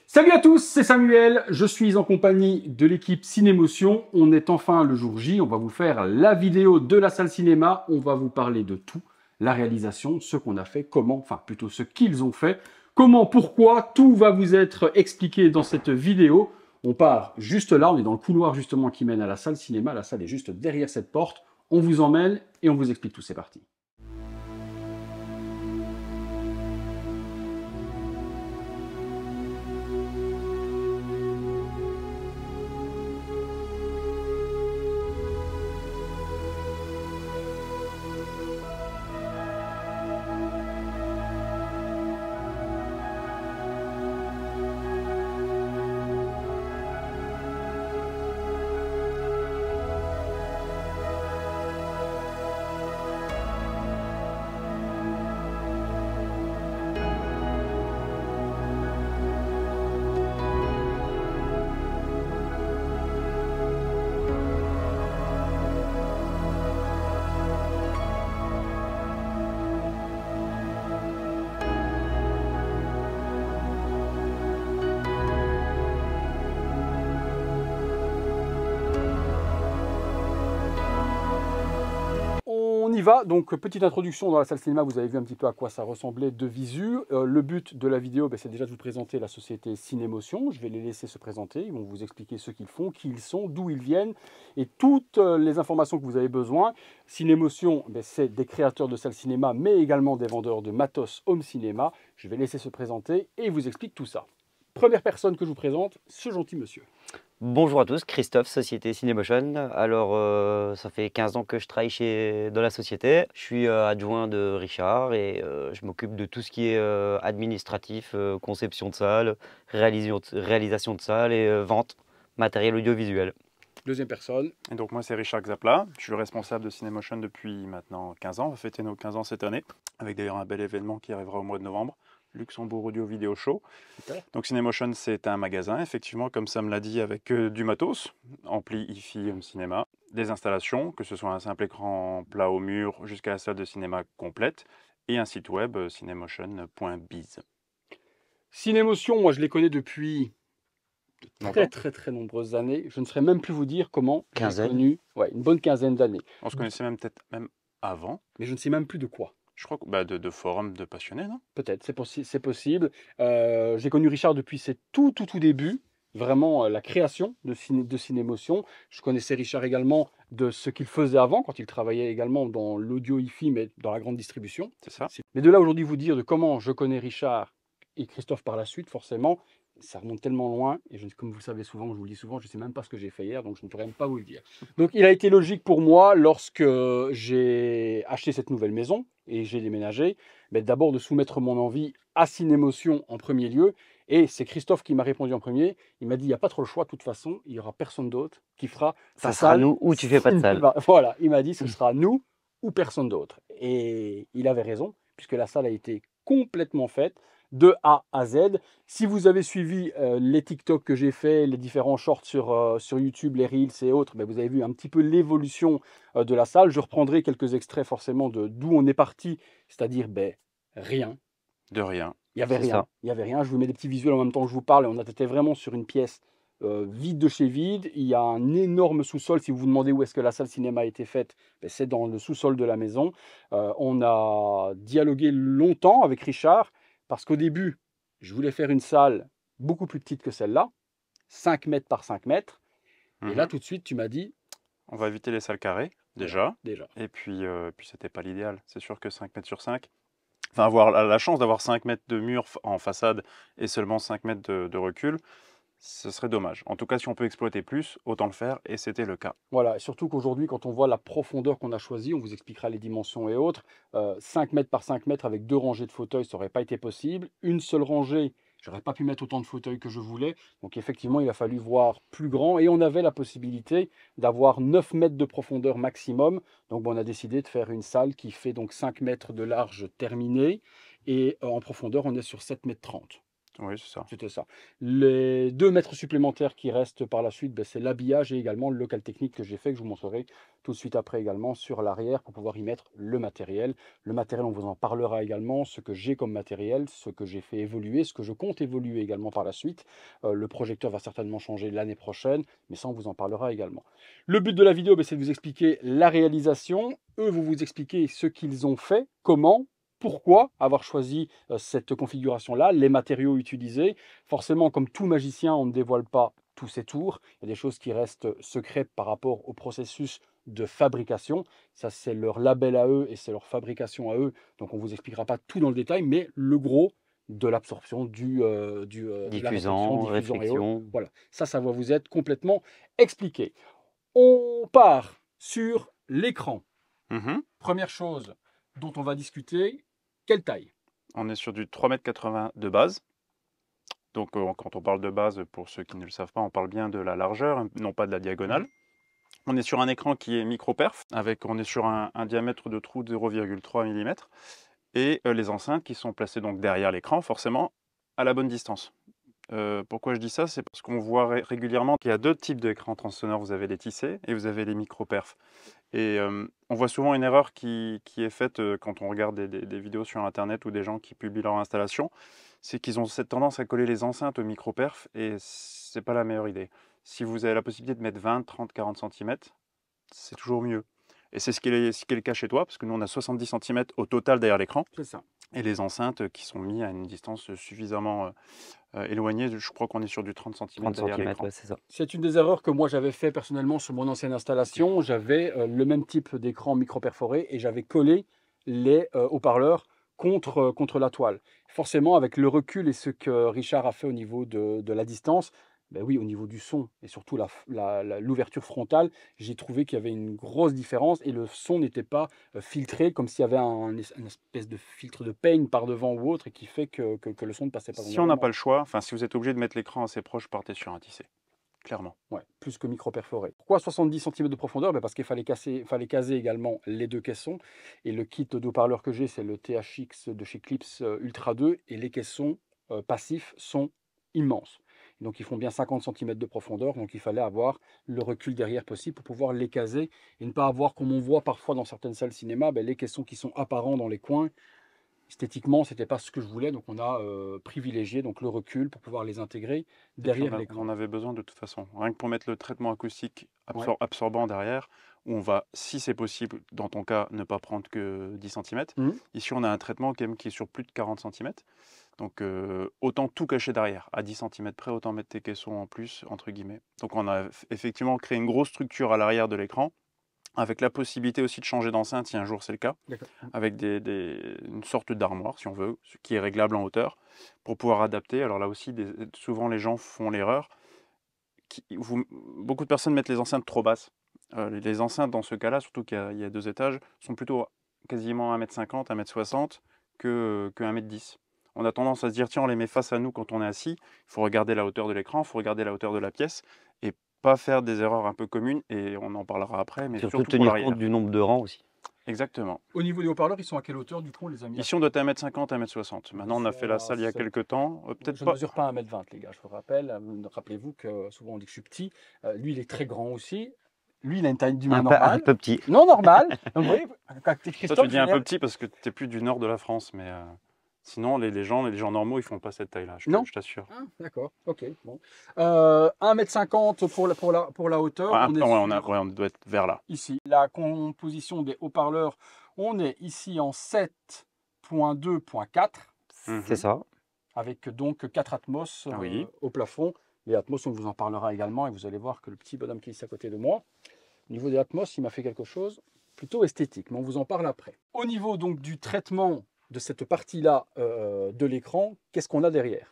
Salut à tous, c'est Samuel, je suis en compagnie de l'équipe Cinémotion. On est enfin le jour J, on va vous faire la vidéo de la salle cinéma, on va vous parler de tout, la réalisation, ce qu'on a fait, comment, enfin plutôt ce qu'ils ont fait, comment, pourquoi, tout va vous être expliqué dans cette vidéo. On part juste là, on est dans le couloir justement qui mène à la salle cinéma, la salle est juste derrière cette porte, on vous emmène et on vous explique tout, c'est parti. On y va, donc petite introduction dans la salle cinéma, vous avez vu un petit peu à quoi ça ressemblait de visu. Le but de la vidéo, c'est déjà de vous présenter la société Cinémotion. Je vais les laisser se présenter, ils vont vous expliquer ce qu'ils font, qui ils sont, d'où ils viennent et toutes les informations que vous avez besoin. Cinémotion, c'est des créateurs de salles cinéma, mais également des vendeurs de matos home cinéma. Je vais laisser se présenter et ils vous expliquent tout ça. Première personne que je vous présente, ce gentil monsieur. Bonjour à tous, Christophe, Société Cinémotion. Alors, ça fait 15 ans que je travaille dans la société. Je suis adjoint de Richard et je m'occupe de tout ce qui est administratif, conception de salle, réalisation de salle et vente, matériel audiovisuel. Deuxième personne. Et donc moi c'est Richard Xapla, je suis responsable de Cinémotion depuis maintenant 15 ans, on va fêter nos 15 ans cette année, avec d'ailleurs un bel événement qui arrivera au mois de novembre, Luxembourg Audio Vidéo Show. Super. Donc Cinémotion c'est un magasin, effectivement comme Sam l'a dit, avec du matos, ampli, hi-fi, home cinéma, des installations, que ce soit un simple écran plat au mur jusqu'à la salle de cinéma complète, et un site web cinemotion.biz. Cinémotion, moi je les connais depuis très nombreuses années. Je ne saurais même plus vous dire comment j'ai connu, une bonne quinzaine d'années. On se connaissait peut-être même avant. Mais je ne sais même plus de quoi. Je crois que de forums de passionnés, non? Peut-être, c'est possible. J'ai connu Richard depuis ses tout débuts, vraiment la création de Cinémotion. Je connaissais Richard également de ce qu'il faisait avant, quand il travaillait également dans l'audio hi-fi, mais dans la grande distribution. C'est ça. Mais de là aujourd'hui vous dire de comment je connais Richard et Christophe par la suite, forcément, ça remonte tellement loin, et comme vous le savez souvent, je vous le dis souvent, je ne sais même pas ce que j'ai fait hier, donc je ne pourrais même pas vous le dire. Donc il a été logique pour moi, lorsque j'ai acheté cette nouvelle maison, et j'ai déménagé, d'abord de soumettre mon envie à Cinémotion en premier lieu, et c'est Christophe qui m'a répondu en premier. Il m'a dit, il n'y a pas trop le choix, de toute façon, il n'y aura personne d'autre qui fera ça sera nous ou tu fais pas de salle. Voilà, il m'a dit, ce sera nous ou personne d'autre. Et il avait raison, puisque la salle a été complètement faite, de A à Z. Si vous avez suivi les TikTok que j'ai fait, les différents shorts sur YouTube, les Reels et autres, vous avez vu un petit peu l'évolution de la salle. Je reprendrai quelques extraits forcément de d'où on est parti, c'est-à-dire rien. De rien. Il n'y avait rien. Il y avait rien. Je vous mets des petits visuels en même temps que je vous parle. Et on était vraiment sur une pièce vide de chez vide. Il y a un énorme sous-sol. Si vous vous demandez où est-ce que la salle cinéma a été faite, c'est dans le sous-sol de la maison. On a dialogué longtemps avec Richard. Parce qu'au début, je voulais faire une salle beaucoup plus petite que celle-là, 5 mètres par 5 mètres. Et là, tout de suite, tu m'as dit... On va éviter les salles carrées, déjà. Déjà. Et puis c'était pas l'idéal. C'est sûr que 5 mètres sur 5, enfin avoir la chance d'avoir 5 mètres de mur en façade et seulement 5 mètres de recul, ce serait dommage. En tout cas, si on peut exploiter plus, autant le faire, et c'était le cas. Voilà, et surtout qu'aujourd'hui, quand on voit la profondeur qu'on a choisie, on vous expliquera les dimensions et autres, 5 mètres par 5 mètres avec 2 rangées de fauteuils, ça n'aurait pas été possible. Une seule rangée, j'aurais pas pu mettre autant de fauteuils que je voulais. Donc effectivement, il a fallu voir plus grand, et on avait la possibilité d'avoir 9 mètres de profondeur maximum. Donc on a décidé de faire une salle qui fait donc 5 mètres de large terminée, et en profondeur, on est sur 7 mètres 30. Oui, c'est ça. C'était ça. Les 2 mètres supplémentaires qui restent par la suite, ben, c'est l'habillage et également le local technique que j'ai fait, que je vous montrerai tout de suite après également sur l'arrière pour pouvoir y mettre le matériel. Le matériel, on vous en parlera également, ce que j'ai comme matériel, ce que j'ai fait évoluer, ce que je compte évoluer également par la suite. Le projecteur va certainement changer l'année prochaine, mais ça, on vous en parlera également. Le but de la vidéo, ben, c'est de vous expliquer la réalisation. Eux, vous expliquer ce qu'ils ont fait, comment, pourquoi avoir choisi cette configuration-là, les matériaux utilisés. Forcément, comme tout magicien, on ne dévoile pas tous ses tours. Il y a des choses qui restent secrètes par rapport au processus de fabrication. Ça, c'est leur label à eux et c'est leur fabrication à eux. Donc, on ne vous expliquera pas tout dans le détail, mais le gros de l'absorption, de la réception, Diffusant, diffusion et autres. réflexion. Voilà, ça va vous être complètement expliqué. On part sur l'écran. Mhm. Première chose dont on va discuter, quelle taille? On est sur du 3,80 m de base. Donc, quand on parle de base, pour ceux qui ne le savent pas, on parle bien de la largeur, hein, non pas de la diagonale. On est sur un écran qui est micro-perf, on est sur un diamètre de trou de 0,3 mm, et les enceintes qui sont placées donc derrière l'écran, forcément, à la bonne distance. Pourquoi je dis ça? C'est parce qu'on voit régulièrement qu'il y a 2 types d'écrans transsonores. Vous avez les tissés et vous avez les micro-perfs. Et on voit souvent une erreur qui est faite quand on regarde des vidéos sur Internet ou des gens qui publient leur installation, c'est qu'ils ont cette tendance à coller les enceintes au micro-perf et c'est pas la meilleure idée. Si vous avez la possibilité de mettre 20, 30, 40 cm, c'est toujours mieux. Et c'est ce qui est le cas chez toi, parce que nous on a 70 cm au total derrière l'écran, C'est ça. et les enceintes qui sont mises à une distance suffisamment éloignée. Je crois qu'on est sur du 30 cm 30 derrière cm, l'écran. ouais, c'est ça. C'est une des erreurs que moi j'avais fait personnellement sur mon ancienne installation. J'avais le même type d'écran micro-perforé et j'avais collé les haut-parleurs contre la toile. Forcément, avec le recul et ce que Richard a fait au niveau de la distance, ben oui, au niveau du son et surtout l'ouverture frontale, j'ai trouvé qu'il y avait une grosse différence et le son n'était pas filtré comme s'il y avait une espèce de filtre de peigne par devant ou autre et qui fait que le son ne passait pas Si on n'a normalement. pas le choix, enfin si vous êtes obligé de mettre l'écran assez proche, partez sur un tissé, clairement. Ouais, plus que micro-perforé. Pourquoi 70 cm de profondeur? Ben parce qu'il fallait caser également les 2 caissons. Et le kit d'haut-parleur que j'ai, c'est le THX de chez Clips Ultra 2. Et les caissons passifs sont immenses. Donc ils font bien 50 cm de profondeur. Donc il fallait avoir le recul derrière possible pour pouvoir les caser. Et ne pas avoir, comme on voit parfois dans certaines salles cinéma, ben les caissons qui sont apparents dans les coins. Esthétiquement, ce n'était pas ce que je voulais. Donc on a privilégié donc, le recul pour pouvoir les intégrer derrière On l'écran. en avait besoin de toute façon. Rien que pour mettre le traitement acoustique Ouais. absorbant derrière, où on va, si c'est possible, dans ton cas, ne pas prendre que 10 cm. Mhm. Ici, on a un traitement qui est sur plus de 40 cm. Donc, autant tout cacher derrière. À 10 cm près, autant mettre tes caissons en plus, entre guillemets. Donc, on a effectivement créé une grosse structure à l'arrière de l'écran, avec la possibilité aussi de changer d'enceinte si un jour c'est le cas, D'accord. avec une sorte d'armoire, si on veut, qui est réglable en hauteur, pour pouvoir adapter. Alors là aussi, souvent les gens font l'erreur. Beaucoup de personnes mettent les enceintes trop basses. Les enceintes, dans ce cas-là, surtout qu'il y a 2 étages, sont plutôt quasiment 1,50 m, 1,60 m que 1,10 m. On a tendance à se dire, tiens, on les met face à nous quand on est assis. Il faut regarder la hauteur de l'écran, il faut regarder la hauteur de la pièce, et pas faire des erreurs un peu communes, et on en parlera après, mais Surtout surtout pour tenir l'arrière. compte du nombre de rangs aussi. Exactement. Au niveau des haut-parleurs, ils sont à quelle hauteur du coup, les amis? Ici, on doit être à 1,50 m, 1,60 m. Maintenant, on a fait la salle il y a quelques temps. Peut-être Je pas. ne mesure pas 1,20 m, les gars, je vous rappelle. Rappelez-vous que souvent on dit que je suis petit. Lui, il est très grand aussi. Lui, il a une taille d'humain Un normale. peu petit. Non, normal. Donc, vous voyez, quand t'es Toi, Christophe, tu dis un peu petit parce que tu n'es plus du nord de la France, mais sinon, les gens normaux, ils font pas cette taille-là, Non. je t'assure. Ah, d'accord, ok. Bon. 1,50 m pour la hauteur. Ouais, on on doit être vers là. ici. La composition des haut-parleurs, on est ici en 7.2.4. C'est ça. Avec donc 4 Atmos Oui. au plafond. Les Atmos, on vous en parlera également et vous allez voir que le petit bonhomme qui est ici à côté de moi, au niveau des Atmos, il m'a fait quelque chose plutôt esthétique, mais on vous en parle après. Au niveau donc du traitement de cette partie-là de l'écran, qu'est-ce qu'on a derrière?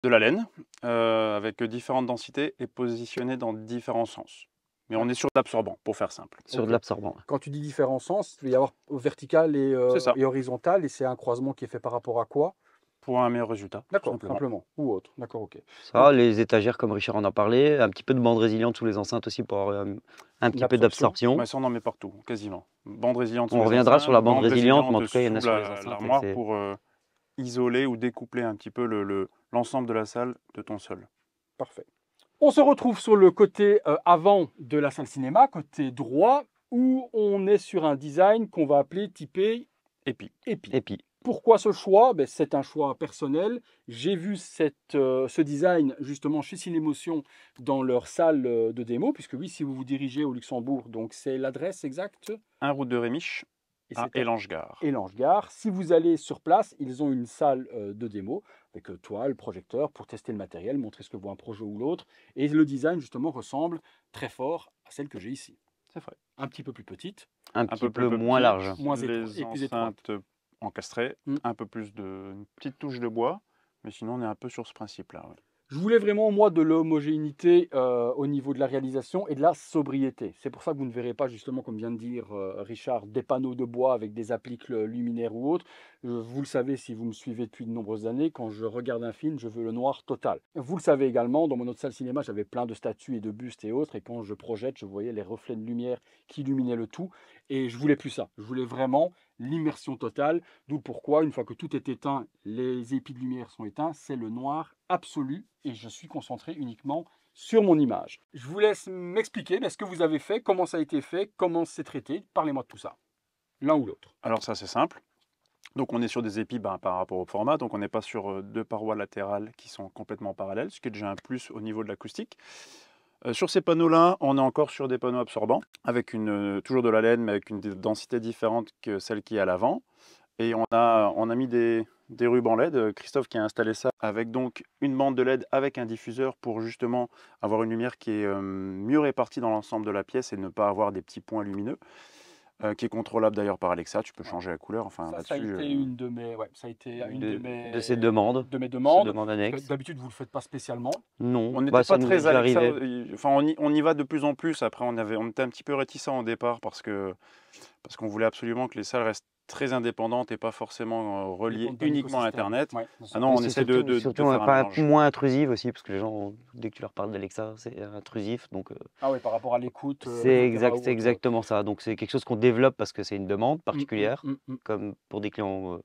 De la laine, avec différentes densités et positionnée dans différents sens. Mais on est sur de l'absorbant, pour faire simple. Sur Ok. de l'absorbant. Quand tu dis différents sens, il va y avoir vertical et horizontal, et c'est un croisement qui est fait par rapport à quoi? Pour un meilleur résultat. D'accord, simplement. Ou autre. D'accord, ok. Ça, les étagères, comme Richard en a parlé, un petit peu de bande résiliente sous les enceintes aussi pour avoir un petit peu d'absorption. Ouais, ça, on en met partout, quasiment. Bande résiliente. On reviendra sur la bande résiliente, mais en tout cas, il y en a sur les enceintes. L'armoire isoler ou découpler un petit peu l'ensemble de la salle de ton sol. Parfait. On se retrouve sur le côté avant de la salle cinéma, côté droit, où on est sur un design qu'on va appeler typé Épi. épi. Pourquoi ce choix? C'est un choix personnel. J'ai vu ce design justement chez Cinémotion dans leur salle de démo, puisque oui, si vous vous dirigez au Luxembourg, donc c'est l'adresse exacte. 1 route de Rémiche Et à c'est à Élange-Gare. Élange-Gare. Si vous allez sur place, ils ont une salle de démo avec toile, projecteur pour tester le matériel, montrer ce que vaut un projet ou l'autre. Et le design justement ressemble très fort à celle que j'ai ici. C'est vrai. Un petit peu plus petite, Un Un petit peu plus moins petit, large. moins les et plus étroite. enceintes encastrées, Mm. un peu plus une petite touche de bois, mais sinon on est un peu sur ce principe-là. Ouais. Je voulais vraiment, moi, de l'homogénéité au niveau de la réalisation et de la sobriété. C'est pour ça que vous ne verrez pas, justement, comme vient de dire Richard, des panneaux de bois avec des appliques luminaires ou autres. Vous le savez si vous me suivez depuis de nombreuses années, quand je regarde un film, je veux le noir total. Vous le savez également, dans mon autre salle cinéma, j'avais plein de statues et de bustes et autres, et quand je projette, je voyais les reflets de lumière qui illuminaient le tout, et je voulais plus ça. Je voulais vraiment l'immersion totale, d'où pourquoi, une fois que tout est éteint, les épis de lumière sont éteints, c'est le noir absolu, et je suis concentré uniquement sur mon image. Je vous laisse m'expliquer ce que vous avez fait, comment ça a été fait, comment c'est traité. Parlez-moi de tout ça, l'un ou l'autre. Alors ça c'est simple. Donc on est sur des épis par rapport au format, donc on n'est pas sur deux parois latérales qui sont complètement parallèles, ce qui est déjà un plus au niveau de l'acoustique. Sur ces panneaux-là, on est encore sur des panneaux absorbants, avec toujours de la laine, mais avec une densité différente que celle qui est à l'avant. Et on a mis des rubans LED, Christophe qui a installé ça, avec donc une bande de LED avec un diffuseur pour justement avoir une lumière qui est mieux répartie dans l'ensemble de la pièce et ne pas avoir des petits points lumineux. Qui est contrôlable d'ailleurs par Alexa, tu peux changer la couleur. Enfin, Ça a été une de mes, de ces demandes. Demandes annexes. D'habitude, vous ne le faites pas spécialement. Non, on n'était ça pas nous très est déjà Alexa. arrivé. Enfin, on y va de plus en plus. Après, on était un petit peu réticents au départ parce qu'on voulait absolument que les salles restent très indépendantes et pas forcément reliées uniquement à Internet. Ouais, Ah non, on essaie de surtout faire un pas mélange. moins intrusive aussi, parce que les gens, dès que tu leur parles d'Alexa, c'est intrusif. Donc, Ah oui, par rapport à l'écoute. c'est etc. c'est exactement ça. Donc c'est quelque chose qu'on développe parce que c'est une demande particulière, comme pour des clients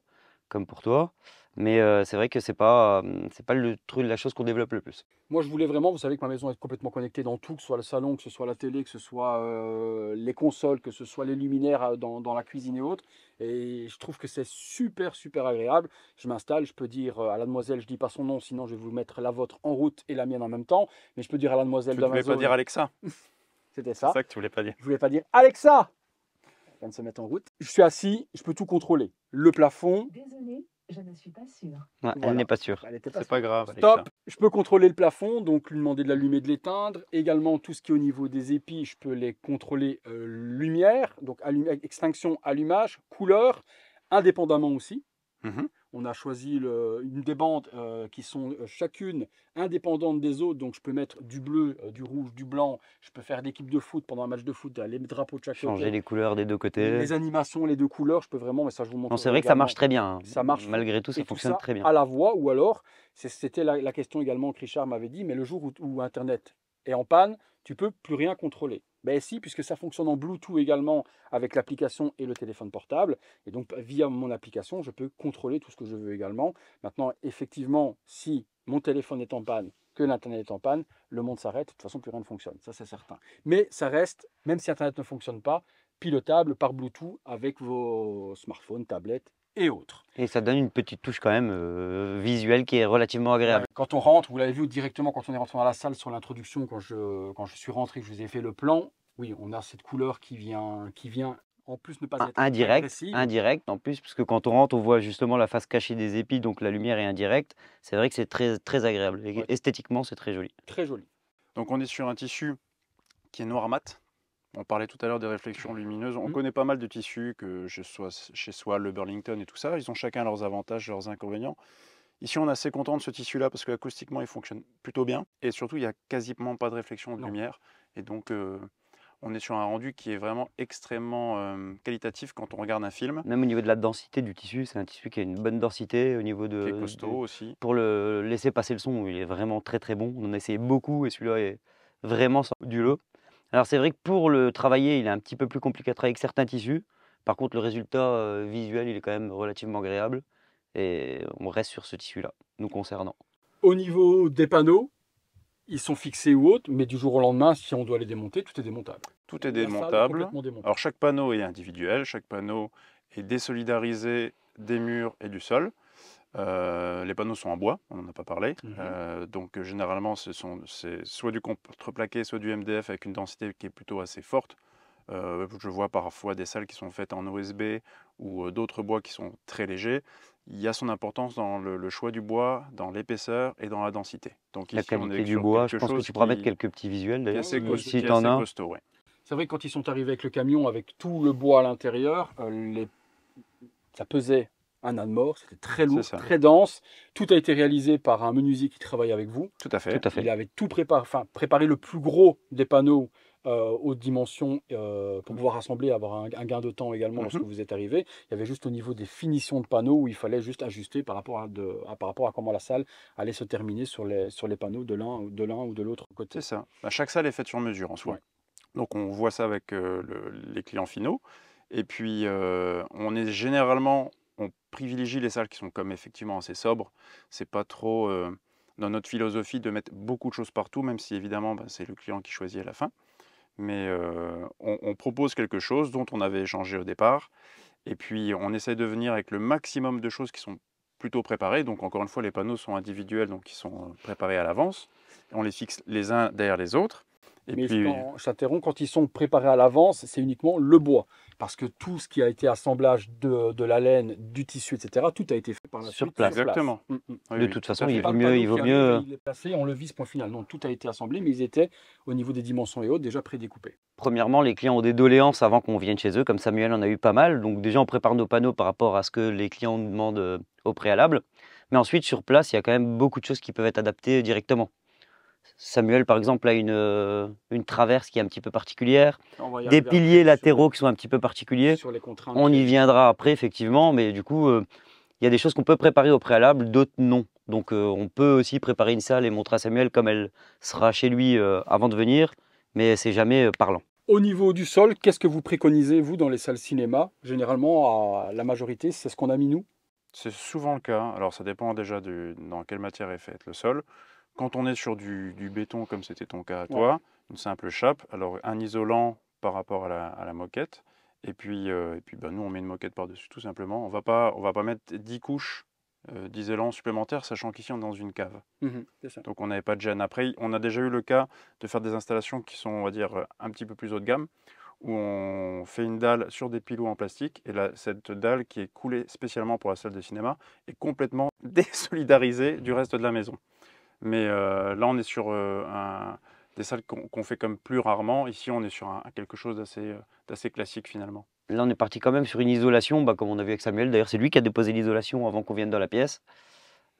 comme pour toi. Mais c'est vrai que c'est pas la chose qu'on développe le plus. Moi, je voulais vraiment, vous savez que ma maison est complètement connectée dans tout, que ce soit le salon, que ce soit la télé, que ce soit les consoles, que ce soit les luminaires dans la cuisine et autres. Et je trouve que c'est super, super agréable. Je m'installe, je peux dire à la demoiselle, je dis pas son nom, sinon je vais vous mettre la vôtre en route et la mienne en même temps. Mais je peux dire à la demoiselle Tu ne voulais d'Amazon. pas dire Alexa, C'était c'est ça que tu voulais pas dire. Je voulais pas dire Alexa. Elle vient de se mettre en route. Je suis assis, je peux tout contrôler. Le plafond. Désolée, je ne suis pas sûre. Ouais, Voilà. Elle n'est pas sûre. Elle était C'est pas grave. Stop. Alexa. Je peux contrôler le plafond, donc lui demander de l'allumer, de l'éteindre. Également, tout ce qui est au niveau des épis, je peux les contrôler lumière, donc extinction, allumage, couleur, indépendamment aussi. Mhm. On a choisi des bandes qui sont chacune indépendantes des autres, donc je peux mettre du bleu, du rouge, du blanc. Je peux faire l'équipe de foot pendant un match de foot, les drapeaux de chaque Changer côté. les couleurs des deux côtés. Les animations, les deux couleurs, je peux vraiment, mais ça je vous montre. Non, c'est vrai que ça marche très bien. Hein. Ça marche. Malgré tout, ça Et tout fonctionne ça très bien. à la voix, ou alors, c'était la question également que Richard m'avait dit, mais le jour où Internet est en panne, tu peux plus rien contrôler. Ben si, puisque ça fonctionne en Bluetooth également avec l'application et le téléphone portable. Et donc, via mon application, je peux contrôler tout ce que je veux également. Maintenant, effectivement, si mon téléphone est en panne, que l'Internet est en panne, le monde s'arrête. De toute façon, plus rien ne fonctionne. Ça, c'est certain. Mais ça reste, même si Internet ne fonctionne pas, pilotable par Bluetooth avec vos smartphones, tablettes et autres. Et ça donne une petite touche quand même visuelle qui est relativement agréable. Quand on rentre, vous l'avez vu directement quand on est rentré dans la salle sur l'introduction, quand je suis rentré, que je vous ai fait le plan, oui, on a cette couleur qui vient en plus ne pas être agressive. Indirect en plus, parce que quand on rentre, on voit justement la face cachée des épis, donc la lumière est indirecte. C'est vrai que c'est très, très agréable. Et esthétiquement, c'est très joli. Très joli. Donc on est sur un tissu qui est noir mat. On parlait tout à l'heure des réflexions lumineuses. On connaît pas mal de tissus, que ce soit chez soi, le Burlington et tout ça. Ils ont chacun leurs avantages, leurs inconvénients. Ici, on est assez content de ce tissu-là parce qu'acoustiquement, il fonctionne plutôt bien. Et surtout, il n'y a quasiment pas de réflexion de lumière. Et donc, on est sur un rendu qui est vraiment extrêmement qualitatif quand on regarde un film. Même au niveau de la densité du tissu, c'est un tissu qui a une bonne densité. Au niveau de, qui est costaud aussi. Pour le laisser passer le son, il est vraiment très très bon. On en a essayé beaucoup et celui-là est vraiment du lot. Alors c'est vrai que pour le travailler, il est un petit peu plus compliqué à travailler que certains tissus. Par contre, le résultat visuel, il est quand même relativement agréable. et on reste sur ce tissu-là, nous concernant. Au niveau des panneaux, ils sont fixés ou autres, mais du jour au lendemain, si on doit les démonter, tout est démontable. Tout est La salle démontable. complètement démontable. Alors chaque panneau est individuel, chaque panneau est désolidarisé des murs et du sol. Les panneaux sont en bois, on n'en a pas parlé. Donc généralement, c'est soit du contreplaqué, soit du MDF avec une densité qui est plutôt assez forte. Je vois parfois des salles qui sont faites en OSB ou d'autres bois qui sont très légers. Il y a son importance dans le choix du bois, dans l'épaisseur et dans la densité. Donc La ici, on qualité est du sur bois, je quelque pense que chose tu pourras qui mettre quelques petits visuels est d'ailleurs, assez costaud, si tu en as. costaud, ouais. C'est vrai que quand ils sont arrivés avec le camion, avec tout le bois à l'intérieur, ça pesait un âne mort, c'était très lourd, C'est ça. très dense. Tout a été réalisé par un menuisier qui travaille avec vous. Tout à fait. Tout à fait. Il avait tout préparé le plus gros des panneaux aux dimensions pour pouvoir assembler, avoir un gain de temps également lorsque vous êtes arrivé. Il y avait juste au niveau des finitions de panneaux où il fallait juste ajuster par rapport à comment la salle allait se terminer sur les panneaux de l'un ou de l'autre côté. C'est ça. Chaque salle est faite sur mesure en soi. Ouais. Donc on voit ça avec les clients finaux. Et puis on privilégie les salles qui sont comme effectivement assez sobres. C'est pas trop dans notre philosophie de mettre beaucoup de choses partout, même si évidemment c'est le client qui choisit à la fin. Mais on propose quelque chose dont on avait échangé au départ. Et puis on essaie de venir avec le maximum de choses qui sont plutôt préparées. Donc encore une fois, les panneaux sont individuels, donc ils sont préparés à l'avance. On les fixe les uns derrière les autres. Et Mais puis, je t'interromps, quand ils sont préparés à l'avance, c'est uniquement le bois. Parce que tout ce qui a été assemblage de la laine, du tissu, etc., tout a été fait par la Sur suite place. Exactement. Mm, mm. Oui, De oui, toute tout à façon, fait. il Pas vaut le mieux, panneau il vaut qui mieux. arrive, il est placé, on le vise, point final. Non, tout a été assemblé, mais ils étaient au niveau des dimensions et autres déjà prédécoupés. Premièrement, les clients ont des doléances avant qu'on vienne chez eux, comme Samuel en a eu pas mal. Donc déjà, on prépare nos panneaux par rapport à ce que les clients nous demandent au préalable. Mais ensuite, sur place, il y a quand même beaucoup de choses qui peuvent être adaptées directement. Samuel, par exemple, a une traverse qui est un petit peu particulière, On va y des arriver piliers après latéraux qui sont un petit peu particuliers. sur les contraintes. On y viendra après, effectivement, mais du coup, il y a des choses qu'on peut préparer au préalable, d'autres non. Donc on peut aussi préparer une salle et montrer à Samuel comme elle sera chez lui avant de venir, mais c'est jamais parlant. Au niveau du sol, qu'est-ce que vous préconisez, vous, dans les salles cinéma? Généralement, la majorité, c'est ce qu'on a mis nous. C'est souvent le cas. Alors ça dépend déjà dans quelle matière est faite le sol. Quand on est sur du béton, comme c'était ton cas à toi, une simple chape, alors un isolant par rapport à la moquette. Et puis nous, on met une moquette par-dessus tout simplement. On va pas mettre 10 couches d'isolant supplémentaires, sachant qu'ici, on est dans une cave. C'est ça. Donc on n'avait pas de gêne. Après, on a déjà eu le cas de faire des installations qui sont, on va dire, un petit peu plus haut de gamme, où on fait une dalle sur des pilots en plastique, et là, cette dalle qui est coulée spécialement pour la salle de cinéma est complètement désolidarisée du reste de la maison. Mais là, on est sur des salles qu'on fait comme plus rarement. Ici, on est sur quelque chose d'assez classique finalement. Là, on est parti quand même sur une isolation, comme on a vu avec Samuel. D'ailleurs, c'est lui qui a déposé l'isolation avant qu'on vienne dans la pièce.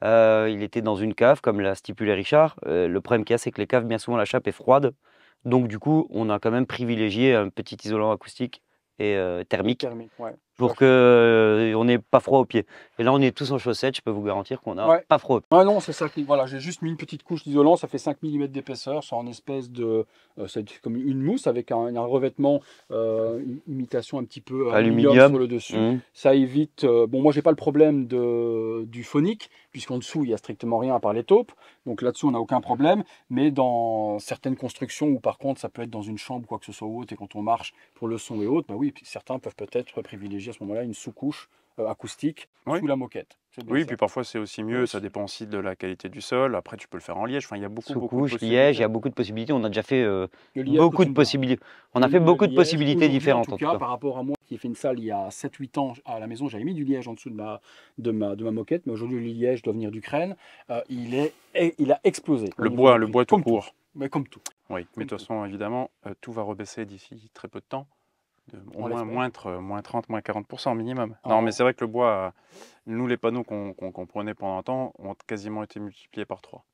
Il était dans une cave, comme l'a stipulé Richard. Le problème qu'il y a, c'est que les caves, bien souvent, la chape est froide. Donc, du coup, on a quand même privilégié un petit isolant acoustique et thermique Ouais. pour qu'on n'ait pas froid aux pieds. Et là, on est tous en chaussettes, je peux vous garantir qu'on n'a pas froid aux pieds. Ah non, c'est ça. Voilà, j'ai juste mis une petite couche d'isolant, ça fait 5 mm d'épaisseur, c'est en espèce de. C'est comme une mousse avec un revêtement, une imitation un petit peu aluminium sur le dessus. Ça évite. Bon, moi, j'ai pas le problème du phonique, puisqu'en dessous, il n'y a strictement rien à part les taupes. Donc là-dessus, on n'a aucun problème. Mais dans certaines constructions où, par contre, ça peut être dans une chambre, quoi que ce soit ou autre, et quand on marche pour le son et autres, bah oui, certains peuvent peut-être privilégier à ce moment-là une sous-couche acoustique sous la moquette. Oui, puis parfois c'est aussi mieux, ça dépend aussi de la qualité du sol. Après, tu peux le faire en liège. Enfin, il y a beaucoup de possibilités. Liège, il y a beaucoup de possibilités. On a déjà fait beaucoup de possibilités. On a fait beaucoup de possibilités différentes. En tout cas, par rapport à moi qui ai fait une salle il y a 7-8 ans à la maison, j'avais mis du liège en dessous de ma moquette, mais aujourd'hui le liège doit venir d'Ukraine. Il a explosé. Le bois tout court. Mais comme tout. Oui, mais de toute façon, évidemment, tout va rebaisser d'ici très peu de temps. Au moins 30, moins 40% minimum. Non, mais c'est vrai que le bois, nous, les panneaux qu'on prenait pendant un temps ont quasiment été multipliés par 3.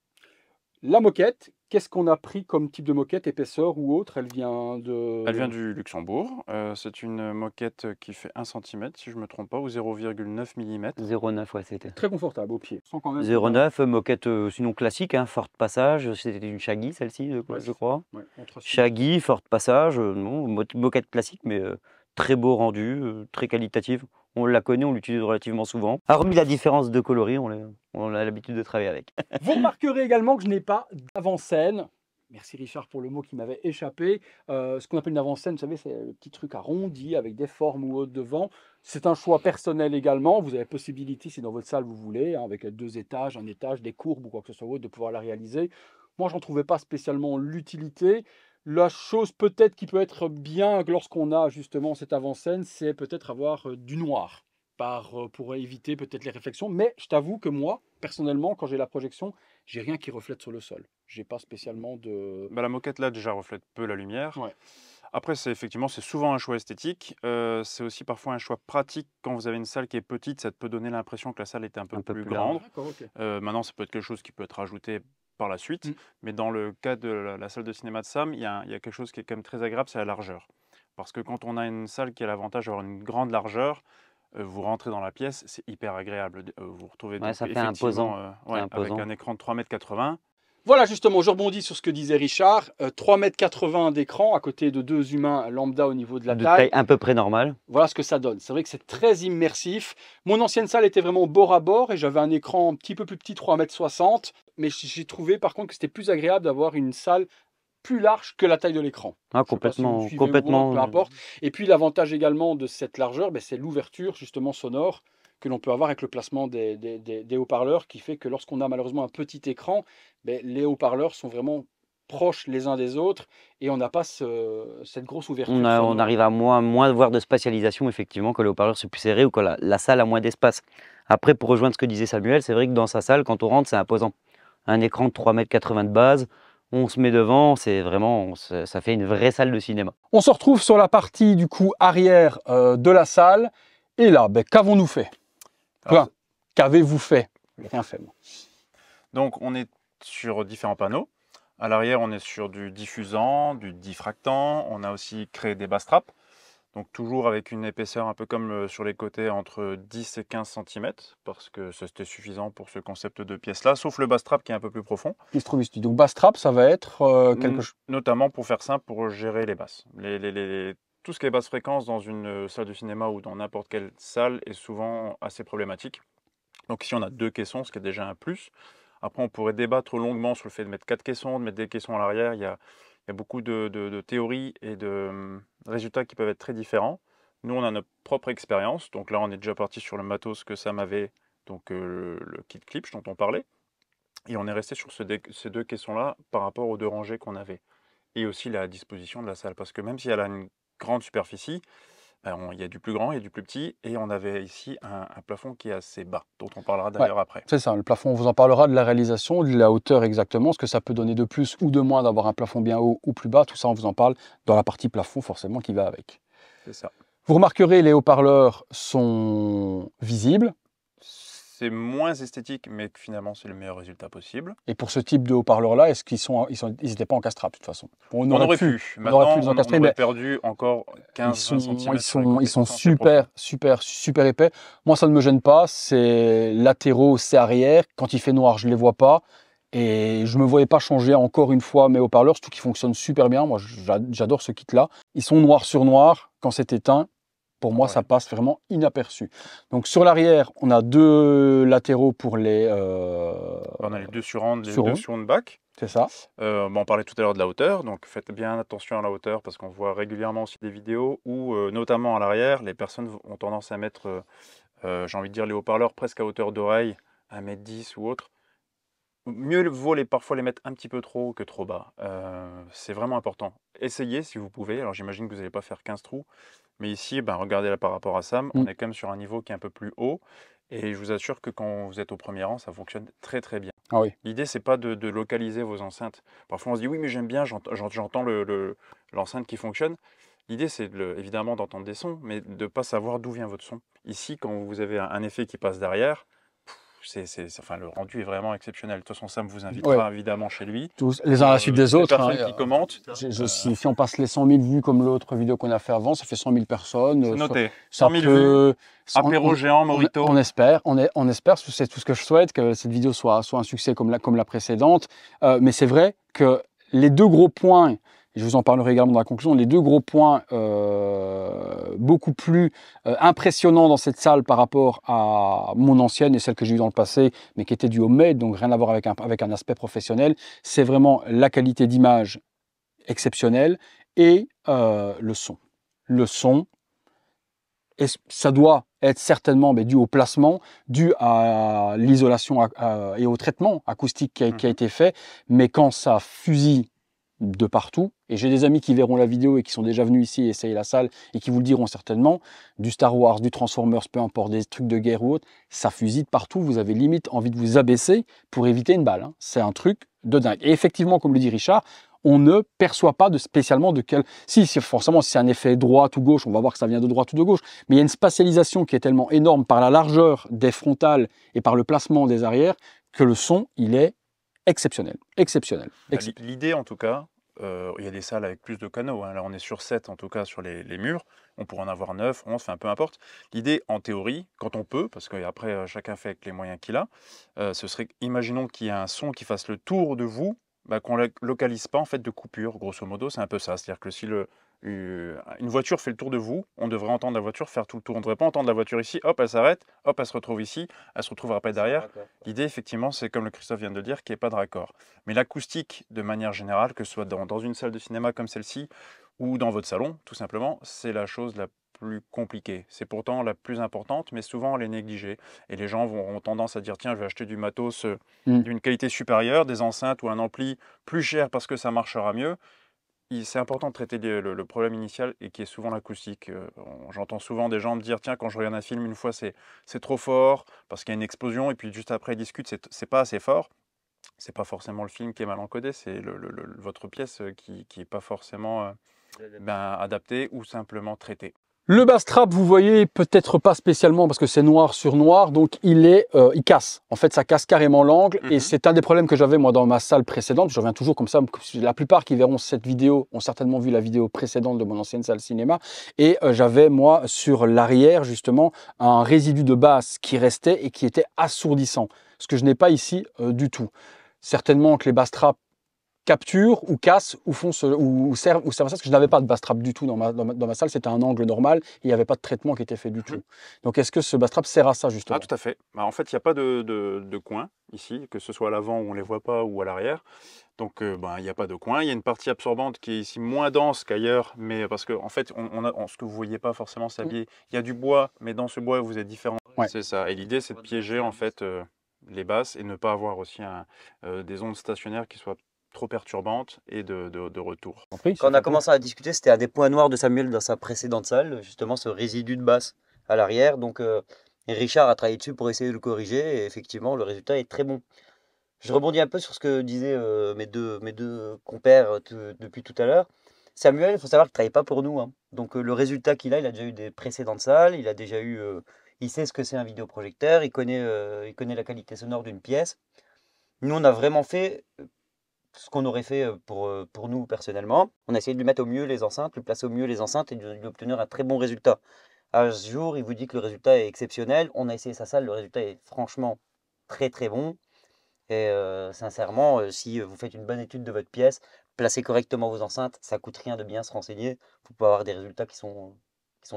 La moquette, qu'est-ce qu'on a pris comme type de moquette, épaisseur ou autre? Elle vient du Luxembourg. C'est une moquette qui fait 1 cm, si je ne me trompe pas, ou 0,9 mm. 0,9, ouais, c'était. Très confortable au pied. 0,9, moquette sinon classique, hein, forte passage. C'était une Shaggy, celle-ci, je crois. Ouais, Shaggy, forte passage, non, moquette classique, mais très beau rendu, très qualitative. on la connaît, on l'utilise relativement souvent. Hormis la différence de coloris, on a l'habitude de travailler avec. Vous remarquerez également que je n'ai pas d'avant-scène. Merci Richard pour le mot qui m'avait échappé. Ce qu'on appelle une avant-scène, vous savez, c'est le petit truc arrondi avec des formes ou autres devant. C'est un choix personnel également. Vous avez possibilité, si dans votre salle vous voulez, hein, avec 2 étages, un étage, des courbes ou quoi que ce soit autre, de pouvoir la réaliser. Moi, j'en trouvais pas spécialement l'utilité. La chose peut-être qui peut être bien lorsqu'on a justement cette avant-scène, c'est peut-être avoir du noir pour éviter peut-être les réflexions. Mais je t'avoue que moi, personnellement, quand j'ai la projection, j'ai rien qui reflète sur le sol. J'ai pas spécialement de... La moquette là déjà reflète peu la lumière. Ouais. Après, c'est souvent un choix esthétique. C'est aussi parfois un choix pratique. Quand vous avez une salle qui est petite, ça peut donner l'impression que la salle est un peu plus grande. D'accord, ok. Maintenant, ça peut être quelque chose qui peut être rajouté par la suite. Mm. Mais dans le cas de la salle de cinéma de Sam, il y a quelque chose qui est quand même très agréable, c'est la largeur. Parce que quand on a une salle qui a l'avantage d'avoir une grande largeur, vous rentrez dans la pièce, c'est hyper agréable. Vous retrouvez donc, ça fait imposant. avec un écran de 3,80 m. Voilà, justement, je rebondis sur ce que disait Richard. 3,80 m d'écran à côté de 2 humains lambda au niveau de la taille. À peu près normale. Voilà ce que ça donne. C'est vrai que c'est très immersif. Mon ancienne salle était vraiment bord à bord et j'avais un écran un petit peu plus petit, 3,60 m. Mais j'ai trouvé par contre que c'était plus agréable d'avoir une salle plus large que la taille de l'écran. Ah, complètement. Peu importe. Et puis l'avantage également de cette largeur, c'est l'ouverture justement sonore que l'on peut avoir avec le placement des haut-parleurs qui fait que lorsqu'on a malheureusement un petit écran, les haut-parleurs sont vraiment proches les uns des autres et on n'a pas cette grosse ouverture. On arrive à moins voir de spatialisation effectivement que les haut-parleurs sont plus serrés ou que la salle a moins d'espace. Après, pour rejoindre ce que disait Samuel, c'est vrai que dans sa salle, quand on rentre, c'est imposant. Un écran de 3,80 m de base, on se met devant, ça fait une vraie salle de cinéma. On se retrouve sur la partie du coup arrière de la salle et là, qu'avons-nous fait? Enfin, qu'avez-vous fait? Rien fait, moi. Donc on est sur différents panneaux. À l'arrière, on est sur du diffusant, du diffractant. On a aussi créé des bas straps. Donc toujours avec une épaisseur un peu comme sur les côtés entre 10 et 15 cm, parce que c'était suffisant pour ce concept de pièce-là, sauf le bas strap qui est un peu plus profond. Qui se trouve ici. Donc bas strap, ça va être quelque chose... Notamment pour faire simple, pour gérer les basses. Tout ce qui est basse fréquence dans une salle de cinéma ou dans n'importe quelle salle est souvent assez problématique. Donc ici on a 2 caissons, ce qui est déjà un plus. Après on pourrait débattre longuement sur le fait de mettre 4 caissons, de mettre des caissons à l'arrière. Il y a beaucoup de théories et de résultats qui peuvent être très différents. Nous on a notre propre expérience. Donc là on est déjà parti sur le matos que Sam avait, donc le kit Klipsch dont on parlait. Et on est resté sur ces 2 caissons-là par rapport aux 2 rangées qu'on avait. Et aussi la disposition de la salle. Parce que même si elle a une grande superficie, il y a du plus grand et du plus petit, et on avait ici un plafond qui est assez bas, dont on parlera d'ailleurs après. C'est ça, le plafond, on vous en parlera de la réalisation, de la hauteur exactement, ce que ça peut donner de plus ou de moins d'avoir un plafond bien haut ou plus bas, tout ça on vous en parle dans la partie plafond forcément qui va avec. C'est ça. Vous remarquerez, les haut-parleurs sont visibles. C'est moins esthétique, mais finalement c'est le meilleur résultat possible. Et pour ce type de haut-parleurs-là, est-ce qu'ils n'étaient pas encastrables de toute façon? On aurait pu. Maintenant, on aurait perdu encore 15-20 cm. Ils sont super épais. Moi, ça ne me gêne pas. C'est latéraux, c'est arrière. Quand il fait noir, je ne les vois pas. Et je ne me voyais pas changer encore une fois mes haut-parleurs, surtout qu'ils fonctionnent super bien. Moi, j'adore ce kit-là. Ils sont noir sur noir. Quand c'est éteint, pour moi, ça passe vraiment inaperçu. Donc sur l'arrière, on a 2 latéraux pour les... on a les 2 surround, les 2 surround back. C'est ça. On parlait tout à l'heure de la hauteur, donc faites bien attention à la hauteur parce qu'on voit régulièrement aussi des vidéos où, notamment à l'arrière, les personnes ont tendance à mettre, j'ai envie de dire, les haut-parleurs presque à hauteur d'oreille, 1,10 m ou autre. Mieux vaut parfois les mettre un petit peu trop haut que trop bas. C'est vraiment important. Essayez si vous pouvez. Alors j'imagine que vous n'allez pas faire 15 trous. Mais ici, regardez là par rapport à Sam, on est quand même sur un niveau qui est un peu plus haut. Et je vous assure que quand vous êtes au premier rang, ça fonctionne très très bien. Ah oui. L'idée, c'est pas de localiser vos enceintes. Parfois on se dit oui mais j'aime bien, j'entends l'enceinte qui fonctionne. L'idée c'est évidemment d'entendre des sons, mais de ne pas savoir d'où vient votre son. Ici, quand vous avez un effet qui passe derrière, le rendu est vraiment exceptionnel. De toute façon, Sam vous invitera évidemment chez lui. Tous les uns à la suite des autres. Personnes qui commentent. Si on passe les 100 000 vues comme l'autre vidéo qu'on a fait avant, ça fait 100 000 personnes. C'est noté. 100 000 vues. Apéro géant, Morito. On espère, c'est tout ce que je souhaite, que cette vidéo soit un succès comme la précédente. Mais c'est vrai que les 2 gros points, et je vous en parlerai également dans la conclusion, les deux gros points beaucoup plus impressionnants dans cette salle par rapport à mon ancienne et celle que j'ai eue dans le passé, mais qui était du homemade, donc rien à voir avec un aspect professionnel, c'est vraiment la qualité d'image exceptionnelle et le son. Le son, et ça doit être certainement dû au placement, dû à l'isolation et au traitement acoustique qui a été fait, mais quand ça fusille de partout, et j'ai des amis qui verront la vidéo et qui sont déjà venus ici essayer la salle et qui vous le diront certainement, du Star Wars, du Transformers, peu importe, des trucs de guerre ou autre, ça fusille de partout, vous avez limite envie de vous abaisser pour éviter une balle, hein. C'est un truc de dingue. Et effectivement, comme le dit Richard, on ne perçoit pas spécialement de quel... Si, forcément, si c'est un effet droite ou gauche, on va voir que ça vient de droite ou de gauche, mais il y a une spatialisation qui est tellement énorme par la largeur des frontales et par le placement des arrières que le son, il est exceptionnel. Exceptionnel. L'idée, en tout cas, il y a des salles avec plus de canaux, hein. Là, on est sur 7, en tout cas, sur les murs. On pourrait en avoir 9, 11, enfin, peu importe. L'idée, en théorie, quand on peut, parce qu'après, chacun fait avec les moyens qu'il a, ce serait, imaginons qu'il y a un son qui fasse le tour de vous, qu'on ne localise pas en fait de coupure, grosso modo, c'est un peu ça. C'est-à-dire que si une voiture fait le tour de vous, on devrait entendre la voiture faire tout le tour. On ne devrait pas entendre la voiture ici, hop, elle s'arrête, hop, elle se retrouve ici, elle se retrouve après derrière. L'idée, effectivement, c'est comme le Christophe vient de le dire, qu'il n'y ait pas de raccord. Mais l'acoustique, de manière générale, que ce soit dans une salle de cinéma comme celle-ci, ou dans votre salon, tout simplement, c'est la chose la plus compliquée. C'est pourtant la plus importante, mais souvent elle est négligée. Et les gens ont tendance à dire, tiens, je vais acheter du matos d'une qualité supérieure, des enceintes ou un ampli plus cher parce que ça marchera mieux. C'est important de traiter le problème initial et qui est souvent l'acoustique. J'entends souvent des gens me dire, tiens, quand je regarde un film, une fois c'est trop fort parce qu'il y a une explosion, et puis juste après ils discutent, c'est pas assez fort. C'est pas forcément le film qui est mal encodé, c'est votre pièce qui n'est pas forcément adaptée ou simplement traitée. Le bass trap, vous voyez, peut-être pas spécialement parce que c'est noir sur noir, donc il casse. En fait, ça casse carrément l'angle et c'est un des problèmes que j'avais moi dans ma salle précédente. Je reviens toujours comme ça. La plupart qui verront cette vidéo ont certainement vu la vidéo précédente de mon ancienne salle cinéma et j'avais moi sur l'arrière justement un résidu de basse qui restait et qui était assourdissant. Ce que je n'ai pas ici du tout. Certainement que les bass traps capture ou casse ou servent à ça, parce que je n'avais pas de bass trap du tout dans ma salle, c'était un angle normal et il n'y avait pas de traitement qui était fait du tout. Donc est-ce que ce bass trap sert à ça justement? Ah, tout à fait. En fait, il n'y a pas de coin ici, que ce soit à l'avant où on ne les voit pas ou à l'arrière. Donc il n'y a pas de coin. Il y a une partie absorbante qui est ici moins dense qu'ailleurs, mais parce que en fait, ce que vous ne voyez pas forcément s'habiller, il y a du bois, mais dans ce bois, vous êtes différent. Ouais. C'est ça. Et l'idée, c'est de piéger en fait les basses et ne pas avoir aussi des ondes stationnaires qui soient trop perturbante et de retour. Quand on a commencé à discuter, c'était un des points noirs de Samuel dans sa précédente salle, justement ce résidu de basse à l'arrière. Donc Richard a travaillé dessus pour essayer de le corriger et effectivement le résultat est très bon. Je rebondis un peu sur ce que disaient mes deux compères depuis tout à l'heure. Samuel, il faut savoir qu'il ne travaille pas pour nous, hein. Donc le résultat qu'il a, il a déjà eu des précédentes salles, il a déjà eu, il sait ce que c'est un vidéoprojecteur, il connaît la qualité sonore d'une pièce. Nous, on a vraiment fait ce qu'on aurait fait pour nous personnellement. On a essayé de lui mettre au mieux les enceintes, lui placer au mieux les enceintes et d'obtenir un très bon résultat. À ce jour, il vous dit que le résultat est exceptionnel. On a essayé sa salle, le résultat est franchement très très bon. Et sincèrement, si vous faites une bonne étude de votre pièce, placez correctement vos enceintes, ça coûte rien de bien se renseigner. Vous pouvez avoir des résultats qui sont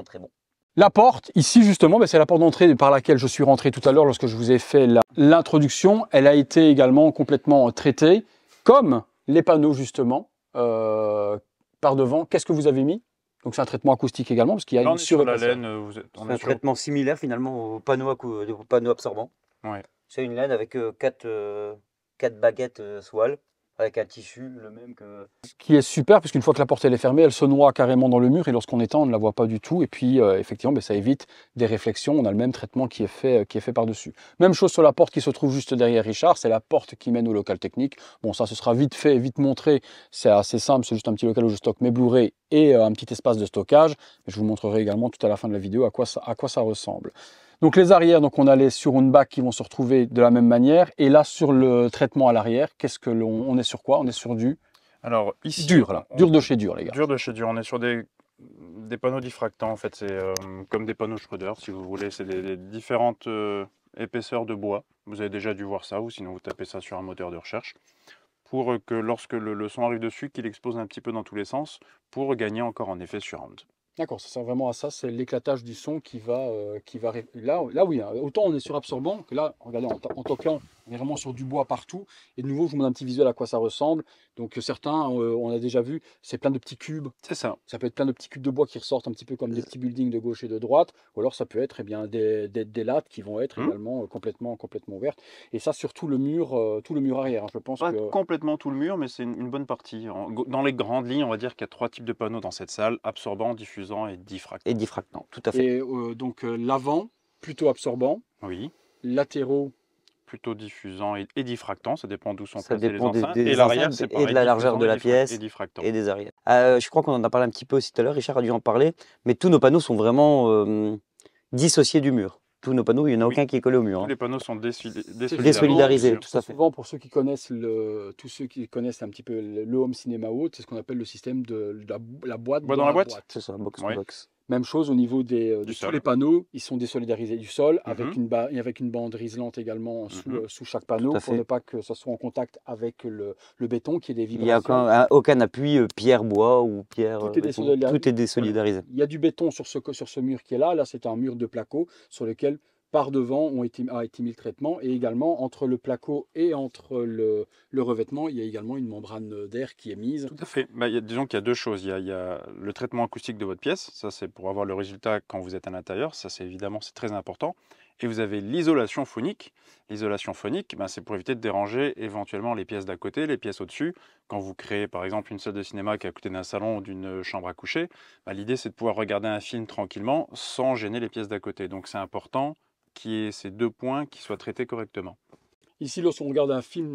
très bons. La porte, ici justement, c'est la porte d'entrée par laquelle je suis rentré tout à l'heure lorsque je vous ai fait l'introduction. Elle a été également complètement traitée. Comme les panneaux justement, par devant, qu'est-ce que vous avez mis? Donc c'est un traitement acoustique également, parce qu'il y a là, une sur la laine. C'est un traitement similaire finalement au panneau absorbant. Ouais. C'est une laine avec 4 baguettes Swal, avec un tissu le même que... Ce qui est super, puisqu'une fois que la porte elle est fermée, elle se noie carrément dans le mur, et lorsqu'on étend, on ne la voit pas du tout. Et puis effectivement, ça évite des réflexions, on a le même traitement qui est fait par-dessus. Même chose sur la porte qui se trouve juste derrière Richard, c'est la porte qui mène au local technique. Bon, ça, ce sera vite fait, vite montré, c'est assez simple, c'est juste un petit local où je stocke mes Blu-ray et un petit espace de stockage. Je vous montrerai également tout à la fin de la vidéo à quoi ça ressemble. Donc les arrières, donc on a les Surroundback qui vont se retrouver de la même manière. Et là, sur le traitement à l'arrière, on est sur quoi? On est sur du ici, dur, là. Dur de chez dur, les gars. Dur de chez dur. On est sur des panneaux diffractants, en fait. C'est comme des panneaux Schroeder, si vous voulez. C'est des différentes épaisseurs de bois. Vous avez déjà dû voir ça, ou sinon vous tapez ça sur un moteur de recherche. pour que lorsque le son arrive dessus, qu'il explose un petit peu dans tous les sens pour gagner encore en effet surround. D'accord, ça sert vraiment à ça, c'est l'éclatage du son Là, oui, hein, autant on est sur absorbant que là, regardez, en toquant, on est vraiment sur du bois partout. Et de nouveau, je vous montre un petit visuel à quoi ça ressemble. Donc certains, on a déjà vu, c'est plein de petits cubes. C'est ça. Ça peut être plein de petits cubes de bois qui ressortent un petit peu comme des petits buildings de gauche et de droite. Ou alors ça peut être eh bien, des lattes qui vont être également complètement ouvertes. Et ça sur tout le mur arrière, hein. Je pense Pas que... complètement tout le mur, mais c'est une bonne partie. Dans les grandes lignes, on va dire qu'il y a 3 types de panneaux dans cette salle, absorbant, diffusant et diffractant. Et diffractant, tout à fait. Et donc l'avant, plutôt absorbant. Oui, Latéraux, plutôt diffusant et diffractant, ça dépend d'où sont Ça placées les dépend enceintes. des Et l'arrière, enceintes c'est et pareil, de la largeur diffusant de la et pièce diffractant. et des arrières. Je crois qu'on en a parlé un petit peu aussi tout à l'heure, Richard a dû en parler, mais tous nos panneaux sont vraiment dissociés du mur. Tous nos panneaux, il n'y en a Oui. aucun qui est collé au mur. Tous hein. les panneaux sont Désolidarisés, tout c'est à fait. souvent pour ceux qui connaissent tous ceux qui connaissent un petit peu le home cinéma haute, c'est ce qu'on appelle le système de la boîte Boîte dans dans la la boîte. C'est ça, box to Ouais. box. Même chose au niveau de tous sol. les panneaux, ils sont désolidarisés du sol avec Mhm. avec une bande riselante également Mhm. sous chaque panneau Tout à pour fait. ne pas que ça soit en contact avec le béton qui ait des Il n'y a vibrations. aucun appui pierre-bois ou pierre Tout est béton. désolidarisé. Tout est désolidarisé. Il y a du béton sur ce mur qui est là. Là, c'est un mur de placo sur lequel, par devant, a été mis le traitement. Et également, entre le placo et entre le revêtement, il y a également une membrane d'air qui est mise. Tout à fait. Disons qu'il y a deux choses. Il y a le traitement acoustique de votre pièce. Ça, c'est pour avoir le résultat quand vous êtes à l'intérieur. Ça, c'est évidemment, c'est très important. Et vous avez l'isolation phonique. L'isolation phonique, c'est pour éviter de déranger éventuellement les pièces d'à côté, les pièces au-dessus. Quand vous créez, par exemple, une salle de cinéma qui est à côté d'un salon ou d'une chambre à coucher, l'idée, c'est de pouvoir regarder un film tranquillement sans gêner les pièces d'à côté. Donc, c'est important qu'il y ait ces deux points qui soient traités correctement. Ici, lorsqu'on regarde un film,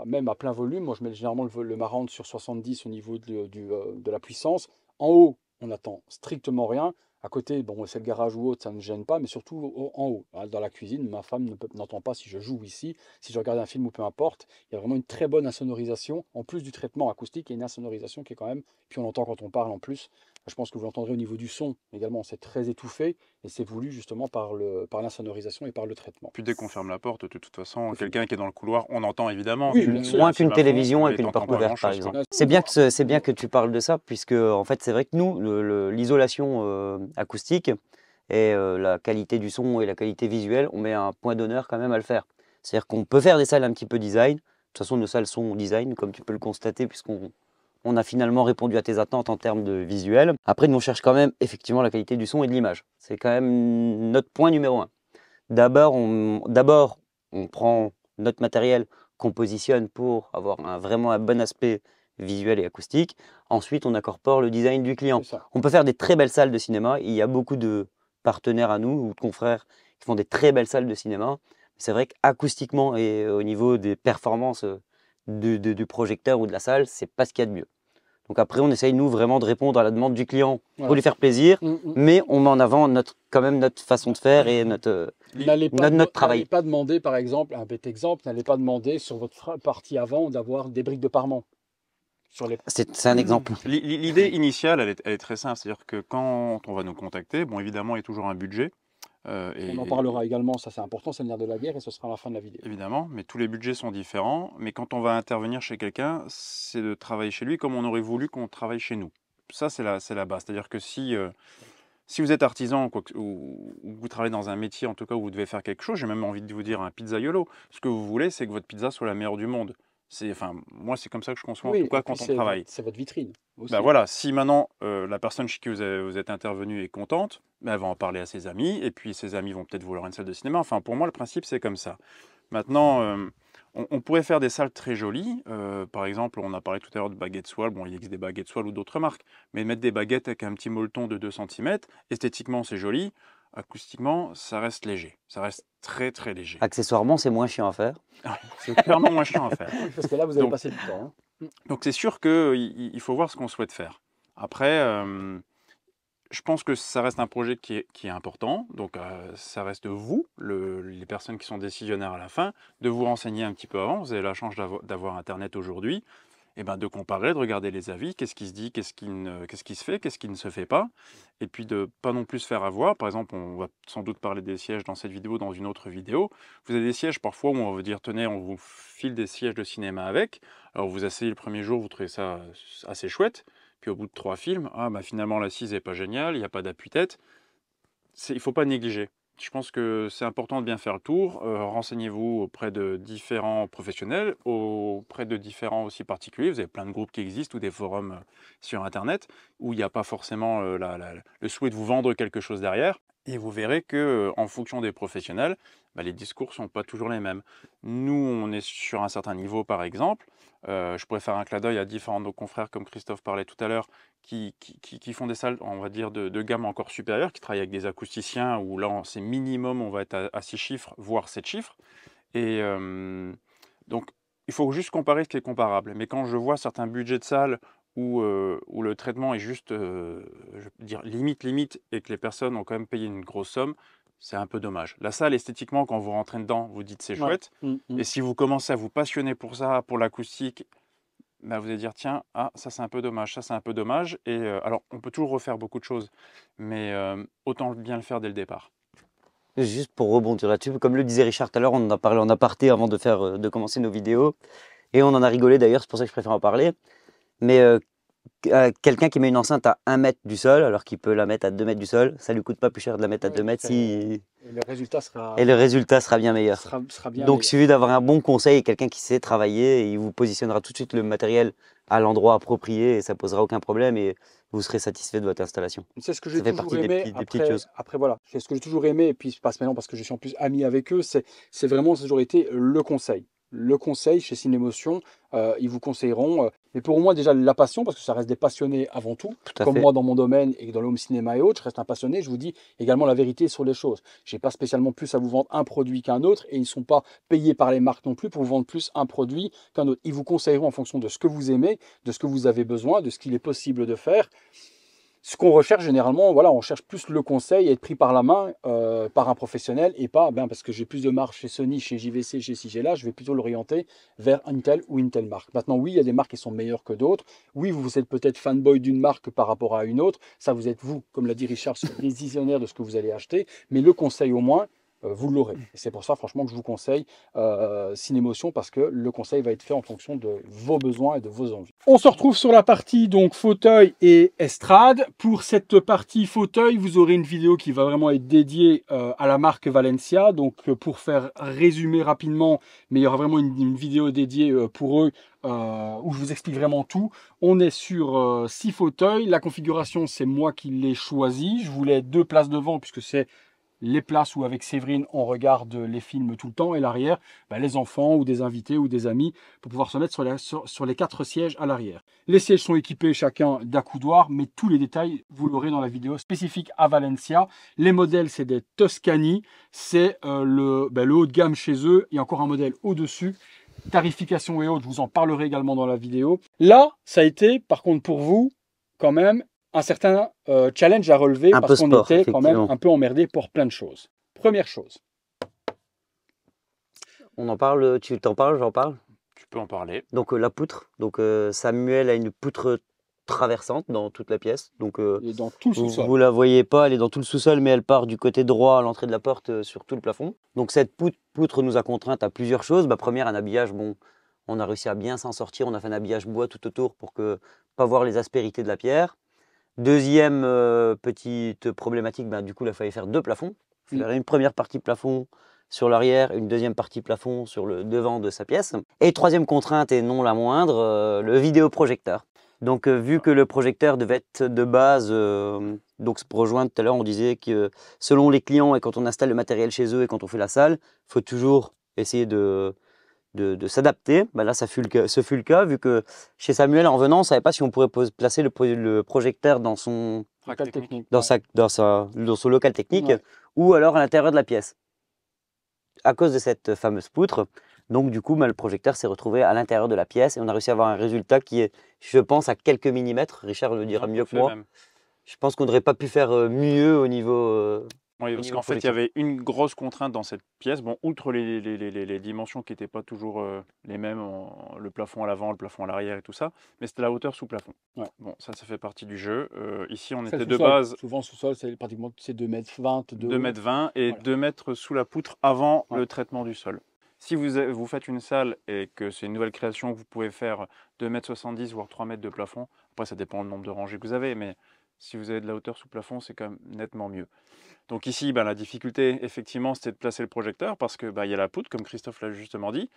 même à plein volume, moi je mets généralement le Marantz sur 70 au niveau de la puissance. En haut, on n'entend strictement rien. À côté, bon, c'est le garage ou autre, ça ne gêne pas, mais surtout en haut. Dans la cuisine, ma femme n'entend pas si je joue ici, si je regarde un film ou peu importe. Il y a vraiment une très bonne insonorisation. En plus du traitement acoustique, il y a une insonorisation qui est quand même, puis on l'entend quand on parle en plus. Je pense que vous l'entendrez au niveau du son également, c'est très étouffé et c'est voulu justement par l'insonorisation et par le traitement. Puis dès qu'on ferme la porte, de toute façon, C'est quelqu'un qui est dans le couloir, on entend évidemment. Oui, bien sûr. Moins qu'une C'est télévision bas-fond, et mais qu'une t'entends porte pas ouverte, par grand-chose, quoi. exemple. C'est bien que tu parles de ça, puisque en fait, c'est vrai que nous, l'isolation acoustique et la qualité du son et la qualité visuelle, on met un point d'honneur quand même à le faire. C'est-à-dire qu'on peut faire des salles un petit peu design. De toute façon, nos salles sont design, comme tu peux le constater, puisqu'on a finalement répondu à tes attentes en termes de visuel. Après, nous, on cherche quand même effectivement la qualité du son et de l'image. C'est quand même notre point numéro un. D'abord, on prend notre matériel qu'on positionne pour avoir vraiment un bon aspect visuel et acoustique. Ensuite, on incorpore le design du client. C'est ça. On peut faire des très belles salles de cinéma. Il y a beaucoup de partenaires à nous ou de confrères qui font des très belles salles de cinéma. C'est vrai qu'acoustiquement et au niveau des performances du projecteur ou de la salle, c'est pas ce qu'il y a de mieux. Donc après, on essaye, nous, vraiment de répondre à la demande du client pour Voilà. lui faire plaisir, Mm, mm. mais on met en avant quand même notre façon de faire et notre travail. N'allez pas demander, par exemple, un bête exemple, n'allez pas demander sur votre partie avant d'avoir des briques de parement. Sur les... C'est un exemple. L'idée initiale, elle est très simple. C'est-à-dire que quand on va nous contacter, bon, évidemment, il y a toujours un budget. On en parlera également, ça c'est important, c'est le nerf de la guerre et ce sera à la fin de la vidéo. Évidemment, mais tous les budgets sont différents. Mais quand on va intervenir chez quelqu'un, c'est de travailler chez lui comme on aurait voulu qu'on travaille chez nous. Ça, c'est la base. C'est-à-dire que si vous êtes artisan ou vous travaillez dans un métier, en tout cas, où vous devez faire quelque chose, j'ai même envie de vous dire un pizzaiolo. Ce que vous voulez, c'est que votre pizza soit la meilleure du monde. Moi, c'est comme ça que je conçois, en tout cas, quand on travaille. C'est votre vitrine aussi. Voilà, si maintenant la personne chez qui vous êtes intervenu est contente, elle va en parler à ses amis, et puis ses amis vont peut-être vouloir une salle de cinéma. Enfin, pour moi, le principe, c'est comme ça. Maintenant, on pourrait faire des salles très jolies. Par exemple, on a parlé tout à l'heure de baguettes Swal. Bon, il existe des baguettes Swal ou d'autres marques, mais mettre des baguettes avec un petit molleton de 2 cm, esthétiquement, c'est joli. Acoustiquement, ça reste léger. Ça reste très, très léger. Accessoirement, c'est moins chiant à faire. C'est clairement moins chiant à faire. Oui, parce que là, vous allez passer du temps. Hein. Donc c'est sûr qu'il faut voir ce qu'on souhaite faire. Après, je pense que ça reste un projet qui est important. Donc ça reste vous, les personnes qui sont décisionnaires à la fin, de vous renseigner un petit peu avant. Vous avez la chance d'avoir Internet aujourd'hui. et ben, de comparer, de regarder les avis, qu'est-ce qui se dit, qu'est-ce qui se fait, qu'est-ce qui ne se fait pas, et puis de pas non plus se faire avoir. Par exemple, on va sans doute parler des sièges dans cette vidéo, dans une autre vidéo. Vous avez des sièges parfois où on va vous dire, tenez, on vous file des sièges de cinéma avec. Alors vous asseyez le premier jour, vous trouvez ça assez chouette, puis au bout de 3 films, ah bah finalement l'assise n'est pas géniale, il n'y a pas d'appui-tête. Il ne faut pas négliger. Je pense que c'est important de bien faire le tour. Renseignez-vous auprès de différents professionnels, auprès de différents aussi particuliers. Vous avez plein de groupes qui existent ou des forums sur Internet où il n'y a pas forcément le souhait de vous vendre quelque chose derrière. Et vous verrez que en fonction des professionnels, bah, les discours ne sont pas toujours les mêmes. Nous, on est sur un certain niveau, par exemple. Je pourrais faire un clin d'œil à différents de nos confrères, comme Christophe parlait tout à l'heure, qui font des salles, on va dire, de gamme encore supérieure, qui travaillent avec des acousticiens, où là, c'est minimum, on va être à 6 chiffres, voire 7 chiffres. Et donc, il faut juste comparer ce qui est comparable. Mais quand je vois certains budgets de salles où le traitement est juste, je veux dire, limite, et que les personnes ont quand même payé une grosse somme, c'est un peu dommage. La salle, esthétiquement, quand vous rentrez dedans, vous dites c'est chouette. Et si vous commencez à vous passionner pour ça, pour l'acoustique, bah, vous allez dire, tiens, ah, ça c'est un peu dommage, ça c'est un peu dommage. Et alors, on peut toujours refaire beaucoup de choses, mais autant bien le faire dès le départ. Juste pour rebondir là-dessus, comme le disait Richard tout à l'heure, on en a parlé en aparté avant de commencer nos vidéos. Et on en a rigolé d'ailleurs, c'est pour ça que je préfère en parler. Mais quelqu'un qui met une enceinte à 1 mètre du sol, alors qu'il peut la mettre à 2 mètres du sol, ça lui coûte pas plus cher de la mettre à 2 mètres Et le résultat sera bien meilleur. sera bien Donc meilleur. il suffit d'avoir un bon conseil et quelqu'un qui sait travailler, et il vous positionnera tout de suite le matériel à l'endroit approprié et ça posera aucun problème et vous serez satisfait de votre installation. C'est ce que Ça j'ai fait toujours partie aimé. des petites choses. Après, voilà, c'est ce que j'ai toujours aimé, et puis je passe maintenant parce que je suis en plus ami avec eux, c'est vraiment, ça a toujours été le conseil. Le conseil chez Cinémotion, ils vous conseilleront. Mais pour moi, déjà, la passion, parce que ça reste des passionnés avant tout, Tout à comme fait. moi dans mon domaine et dans le home cinéma et autres, je reste un passionné. Je vous dis également la vérité sur les choses. Je n'ai pas spécialement plus à vous vendre un produit qu'un autre, et ils ne sont pas payés par les marques non plus pour vous vendre plus un produit qu'un autre. Ils vous conseilleront en fonction de ce que vous aimez, de ce que vous avez besoin, de ce qu'il est possible de faire. Ce qu'on recherche généralement, voilà, on cherche plus le conseil, être pris par la main par un professionnel, et pas parce que j'ai plus de marge chez Sony, chez JVC, chez ci, chez là, je vais plutôt l'orienter vers une telle ou une telle marque. Maintenant, oui, il y a des marques qui sont meilleures que d'autres. Oui, vous êtes peut-être fanboy d'une marque par rapport à une autre. Ça, vous êtes vous, comme l'a dit Richard, décisionnaire de ce que vous allez acheter. Mais le conseil au moins, vous l'aurez. Et c'est pour ça, franchement, que je vous conseille Cinémotion, parce que le conseil va être fait en fonction de vos besoins et de vos envies. On se retrouve sur la partie donc fauteuil et estrade. Pour cette partie fauteuil, vous aurez une vidéo qui va vraiment être dédiée à la marque Valencia. Donc pour faire résumer rapidement, mais il y aura vraiment une vidéo dédiée pour eux où je vous explique vraiment tout. On est sur 6 fauteuils. La configuration, c'est moi qui l'ai choisi. Je voulais 2 places devant puisque c'est les places où avec Séverine on regarde les films tout le temps, et l'arrière, les enfants ou des invités ou des amis pour pouvoir se mettre sur les 4 sièges à l'arrière. Les sièges sont équipés chacun d'accoudoirs, mais tous les détails vous l'aurez dans la vidéo spécifique à Valencia. Les modèles, c'est des Toscani, c'est le haut de gamme chez eux, et encore un modèle au-dessus. Tarification et autres, je vous en parlerai également dans la vidéo. Là, ça a été par contre pour vous quand même un certain challenge à relever, parce qu'on était quand même un peu emmerdé pour plein de choses. Première chose. On en parle, tu t'en parles, j'en parle. Tu peux en parler. Donc la poutre, donc Samuel a une poutre traversante dans toute la pièce. Donc et dans tout le sous-sol. Vous la voyez pas, elle est dans tout le sous-sol, mais elle part du côté droit à l'entrée de la porte sur tout le plafond. Donc cette poutre nous a contraintes à plusieurs choses. Première, un habillage, bon, on a réussi à bien s'en sortir. On a fait un habillage bois tout autour pour pas voir les aspérités de la pierre. Deuxième petite problématique, du coup, il a fallu faire 2 plafonds. Faire une première partie plafond sur l'arrière, une deuxième partie plafond sur le devant de sa pièce. Et troisième contrainte, et non la moindre, le vidéoprojecteur. Donc, vu que le projecteur devait être de base, donc pour rejoindre tout à l'heure, on disait que selon les clients et quand on installe le matériel chez eux et quand on fait la salle, il faut toujours essayer de s'adapter. Là, ce fut le cas, vu que chez Samuel, en venant, on ne savait pas si on pourrait placer le projecteur dans son local technique, dans son local technique, ou alors à l'intérieur de la pièce. À cause de cette fameuse poutre, donc du coup, le projecteur s'est retrouvé à l'intérieur de la pièce et on a réussi à avoir un résultat qui est, je pense, à quelques millimètres. Richard le dira mieux que moi. Je pense qu'on n'aurait pas pu faire mieux au niveau Oui, parce qu'en fait, il y avait une grosse contrainte dans cette pièce. Bon, outre les dimensions qui n'étaient pas toujours les mêmes, le plafond à l'avant, le plafond à l'arrière et tout ça, mais c'était la hauteur sous plafond. Ouais. Bon, ça fait partie du jeu. Ici, on C'est était le de sous-sol. base Souvent, sous-sol, c'est pratiquement 2,20 m de 2,20 haut. m et Voilà. 2 mètres sous la poutre avant Ouais. le traitement du sol. Si vous faites une salle et que c'est une nouvelle création, que vous pouvez faire 2,70 m voire 3 mètres de plafond, après ça dépend du nombre de rangées que vous avez, mais si vous avez de la hauteur sous plafond, c'est quand même nettement mieux. Donc ici, la difficulté, effectivement, c'était de placer le projecteur parce que il y a la poutre, comme Christophe l'a justement dit.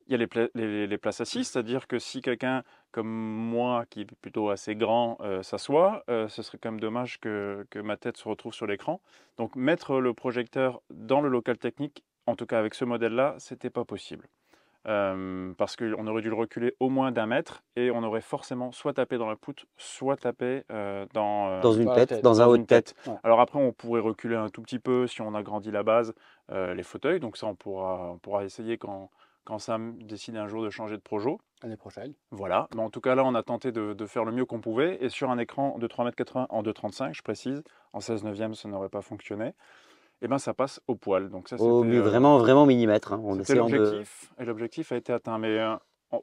Il y a les places assises, c'est-à-dire que si quelqu'un comme moi, qui est plutôt assez grand, s'assoit, ce serait quand même dommage que ma tête se retrouve sur l'écran. Donc mettre le projecteur dans le local technique, en tout cas avec ce modèle-là, c'était pas possible. Parce qu'on aurait dû le reculer au moins d'1 mètre et on aurait forcément soit tapé dans la poutre, soit tapé Dans une Dans la tête, tête. dans un dans haut une de tête. Ouais. Alors après, on pourrait reculer un tout petit peu si on agrandit la base, les fauteuils. Donc ça, on pourra essayer quand Sam décide un jour de changer de projo. L'année prochaine. Voilà. Mais en tout cas, là, on a tenté de faire le mieux qu'on pouvait. Et sur un écran de 3,80 m en 2,35 m, je précise, en 16/9, ça n'aurait pas fonctionné. Et ça passe au poil. Donc ça, c'était Vraiment, vraiment millimètre, hein, en c'était essayant de... l'objectif. Et l'objectif a été atteint. Mais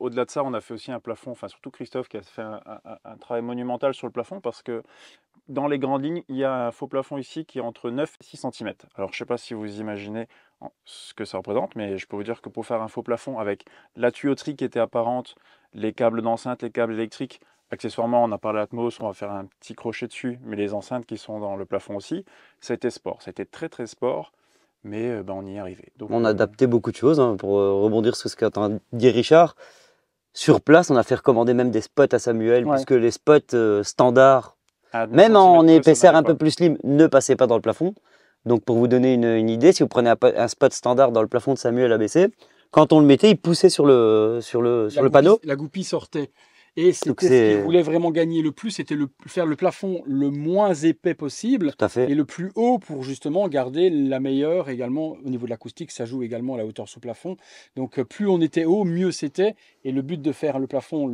au-delà de ça, on a fait aussi un plafond, enfin surtout Christophe qui a fait un travail monumental sur le plafond parce que dans les grandes lignes, il y a un faux plafond ici qui est entre 9 et 6 cm. Alors, je ne sais pas si vous imaginez ce que ça représente, mais je peux vous dire que pour faire un faux plafond avec la tuyauterie qui était apparente, les câbles d'enceinte, les câbles électriques, accessoirement, on a parlé Atmos, on va faire un petit crochet dessus, mais les enceintes qui sont dans le plafond aussi, ça a été sport. Ça a été très très sport, mais on y est arrivé. Donc, On a adapté beaucoup de choses, hein, pour rebondir sur ce qu'a dit Richard. Sur place, on a fait recommander même des spots à Samuel, Ouais. puisque les spots standards, à 9 même en centimètres près, ça épaisseur n'allait un peu pas. plus slim, ne passaient pas dans le plafond. Donc pour vous donner une idée, si vous prenez un spot standard dans le plafond de Samuel ABC, quand on le mettait, il poussait sur le panneau. La goupille sortait. Et Donc c'était ce qu'il voulait vraiment gagner le plus, c'était faire le plafond le moins épais possible Tout à fait. et le plus haut pour justement garder la meilleure également au niveau de l'acoustique. Ça joue également à la hauteur sous plafond. Donc plus on était haut, mieux c'était. Et le but de faire le plafond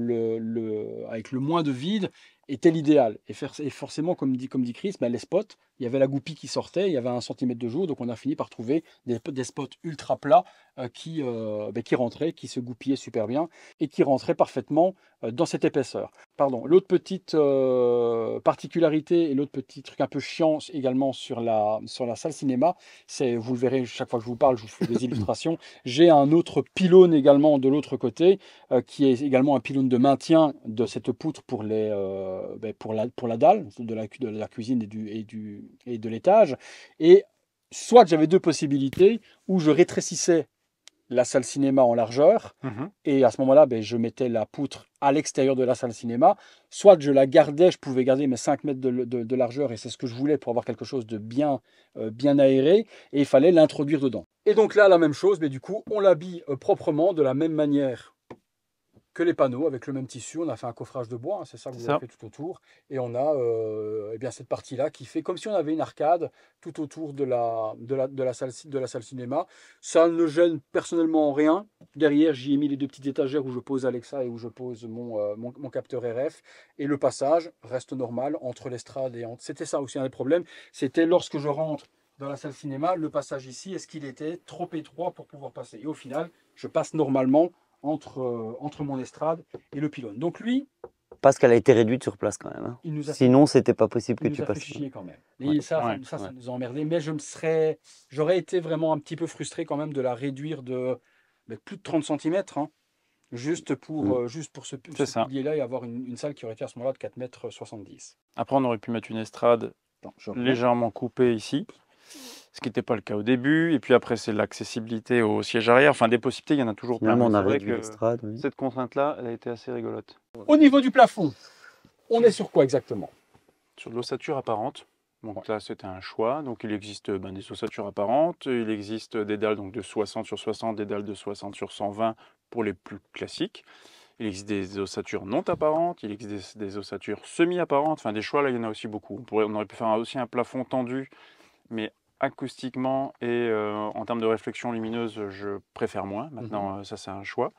avec le moins de vide était l'idéal. Et forcément, comme dit Chris, les spots, il y avait la goupille qui sortait, il y avait 1 cm de jour, donc on a fini par trouver des spots ultra plats qui rentraient, qui se goupillaient super bien et qui rentraient parfaitement dans cette épaisseur. Pardon. L'autre petite particularité et l'autre petit truc un peu chiant également sur la salle cinéma, c'est, vous le verrez chaque fois que je vous parle, je vous fais des illustrations, j'ai un autre pylône également de l'autre côté, qui est également un pylône de maintien de cette poutre pour la dalle de la cuisine et de l'étage. Et soit j'avais deux possibilités, où je rétrécissais la salle cinéma en largeur, et à ce moment-là, je mettais la poutre à l'extérieur de la salle cinéma, soit je la gardais, je pouvais garder mes 5 mètres de largeur, et c'est ce que je voulais pour avoir quelque chose de bien aéré, et il fallait l'introduire dedans. Et donc là, la même chose, mais du coup, on l'habille proprement, de la même manière que les panneaux, avec le même tissu. On a fait un coffrage de bois, hein, c'est ça que vous avez fait tout autour. Et on a cette partie-là qui fait comme si on avait une arcade tout autour de la salle cinéma. Ça ne gêne personnellement en rien. Derrière, j'y ai mis les deux petites étagères où je pose Alexa et où je pose mon capteur RF. Et le passage reste normal entre l'estrade et... C'était ça aussi un des problèmes. C'était lorsque je rentre dans la salle cinéma, le passage ici, est-ce qu'il était trop étroit pour pouvoir passer? Et au final, je passe normalement entre mon estrade et le pylône. Donc lui, parce qu'elle a été réduite sur place quand même, hein. Sinon, c'était pas possible que tu passes. Il nous a fait chier quand même. Et ça nous a emmerdé. Mais j'aurais été vraiment un petit peu frustré quand même de la réduire de plus de 30 cm, hein, juste pour ce pilier-là et avoir une salle qui aurait été à ce moment-là de 4,70 m. Après, on aurait pu mettre une estrade légèrement coupée ici, ce qui n'était pas le cas au début. Et puis après, c'est l'accessibilité au siège arrière. Enfin, des possibilités, il y en a toujours plein. On a réduit l'estrade. Oui. Cette contrainte-là, elle a été assez rigolote. Au niveau du plafond, on est sur quoi exactement? Sur de l'ossature apparente. Donc là, c'était un choix. Donc il existe des ossatures apparentes. Il existe des dalles donc, de 60 sur 60, des dalles de 60 sur 120 pour les plus classiques. Il existe des ossatures non apparentes, il existe des ossatures semi-apparentes. Enfin, des choix, là, il y en a aussi beaucoup. On aurait pu faire aussi un plafond tendu, mais acoustiquement et en termes de réflexion lumineuse, je préfère moins. Maintenant, ça, c'est un choix.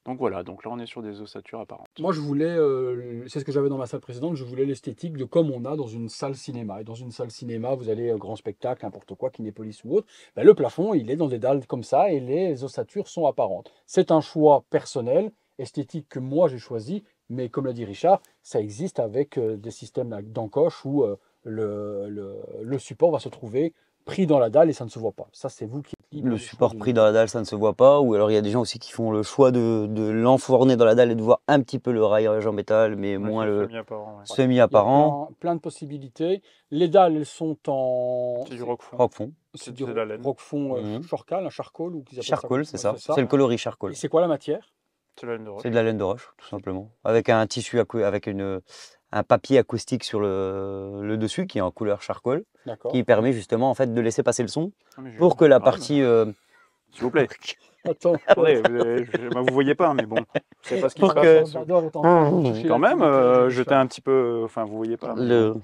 Donc voilà, donc là on est sur des ossatures apparentes. Moi, je voulais, c'est ce que j'avais dans ma salle précédente, je voulais l'esthétique de comme on a dans une salle cinéma. Et dans une salle cinéma, vous allez grand spectacle, n'importe quoi, Kinépolis ou autre, ben, le plafond, il est dans des dalles comme ça et les ossatures sont apparentes. C'est un choix personnel, esthétique que moi j'ai choisi, mais comme l'a dit Richard, ça existe avec des systèmes d'encoche où le support va se trouver pris dans la dalle et ça ne se voit pas. Ça, c'est vous qui êtes libre Le de support choisir. pris dans la dalle, ça ne se voit pas. Ou alors il y a des gens aussi qui font le choix de l'enfourner dans la dalle et de voir un petit peu le raillage en métal, mais moins Ouais, le semi-apparent, ouais. Il y a semi-apparent. plein de possibilités. Les dalles, elles sont en... C'est du roquefond. Roquefond. C'est de la laine. roquefond Mhm. charcal, un charcoal ou qu'ils appellent Charcoal, c'est ça. Ouais, C'est le coloris charcoal. Et c'est quoi la matière? C'est la laine de roche. C'est de la laine de roche, tout simplement. Avec un tissu, avec un papier acoustique sur le dessus qui est en couleur charcoal, D'accord. qui permet justement en fait de laisser passer le son Ah, mais je- pour que la Ah, partie. S'il vous plaît. Attends. Attendez, vous voyez pas, mais bon, vous savez pas ce qui se Pour passe. que- J'adore être en train de toucher Quand la même, petite, jetez un petit peu. Enfin, vous voyez pas. mais le,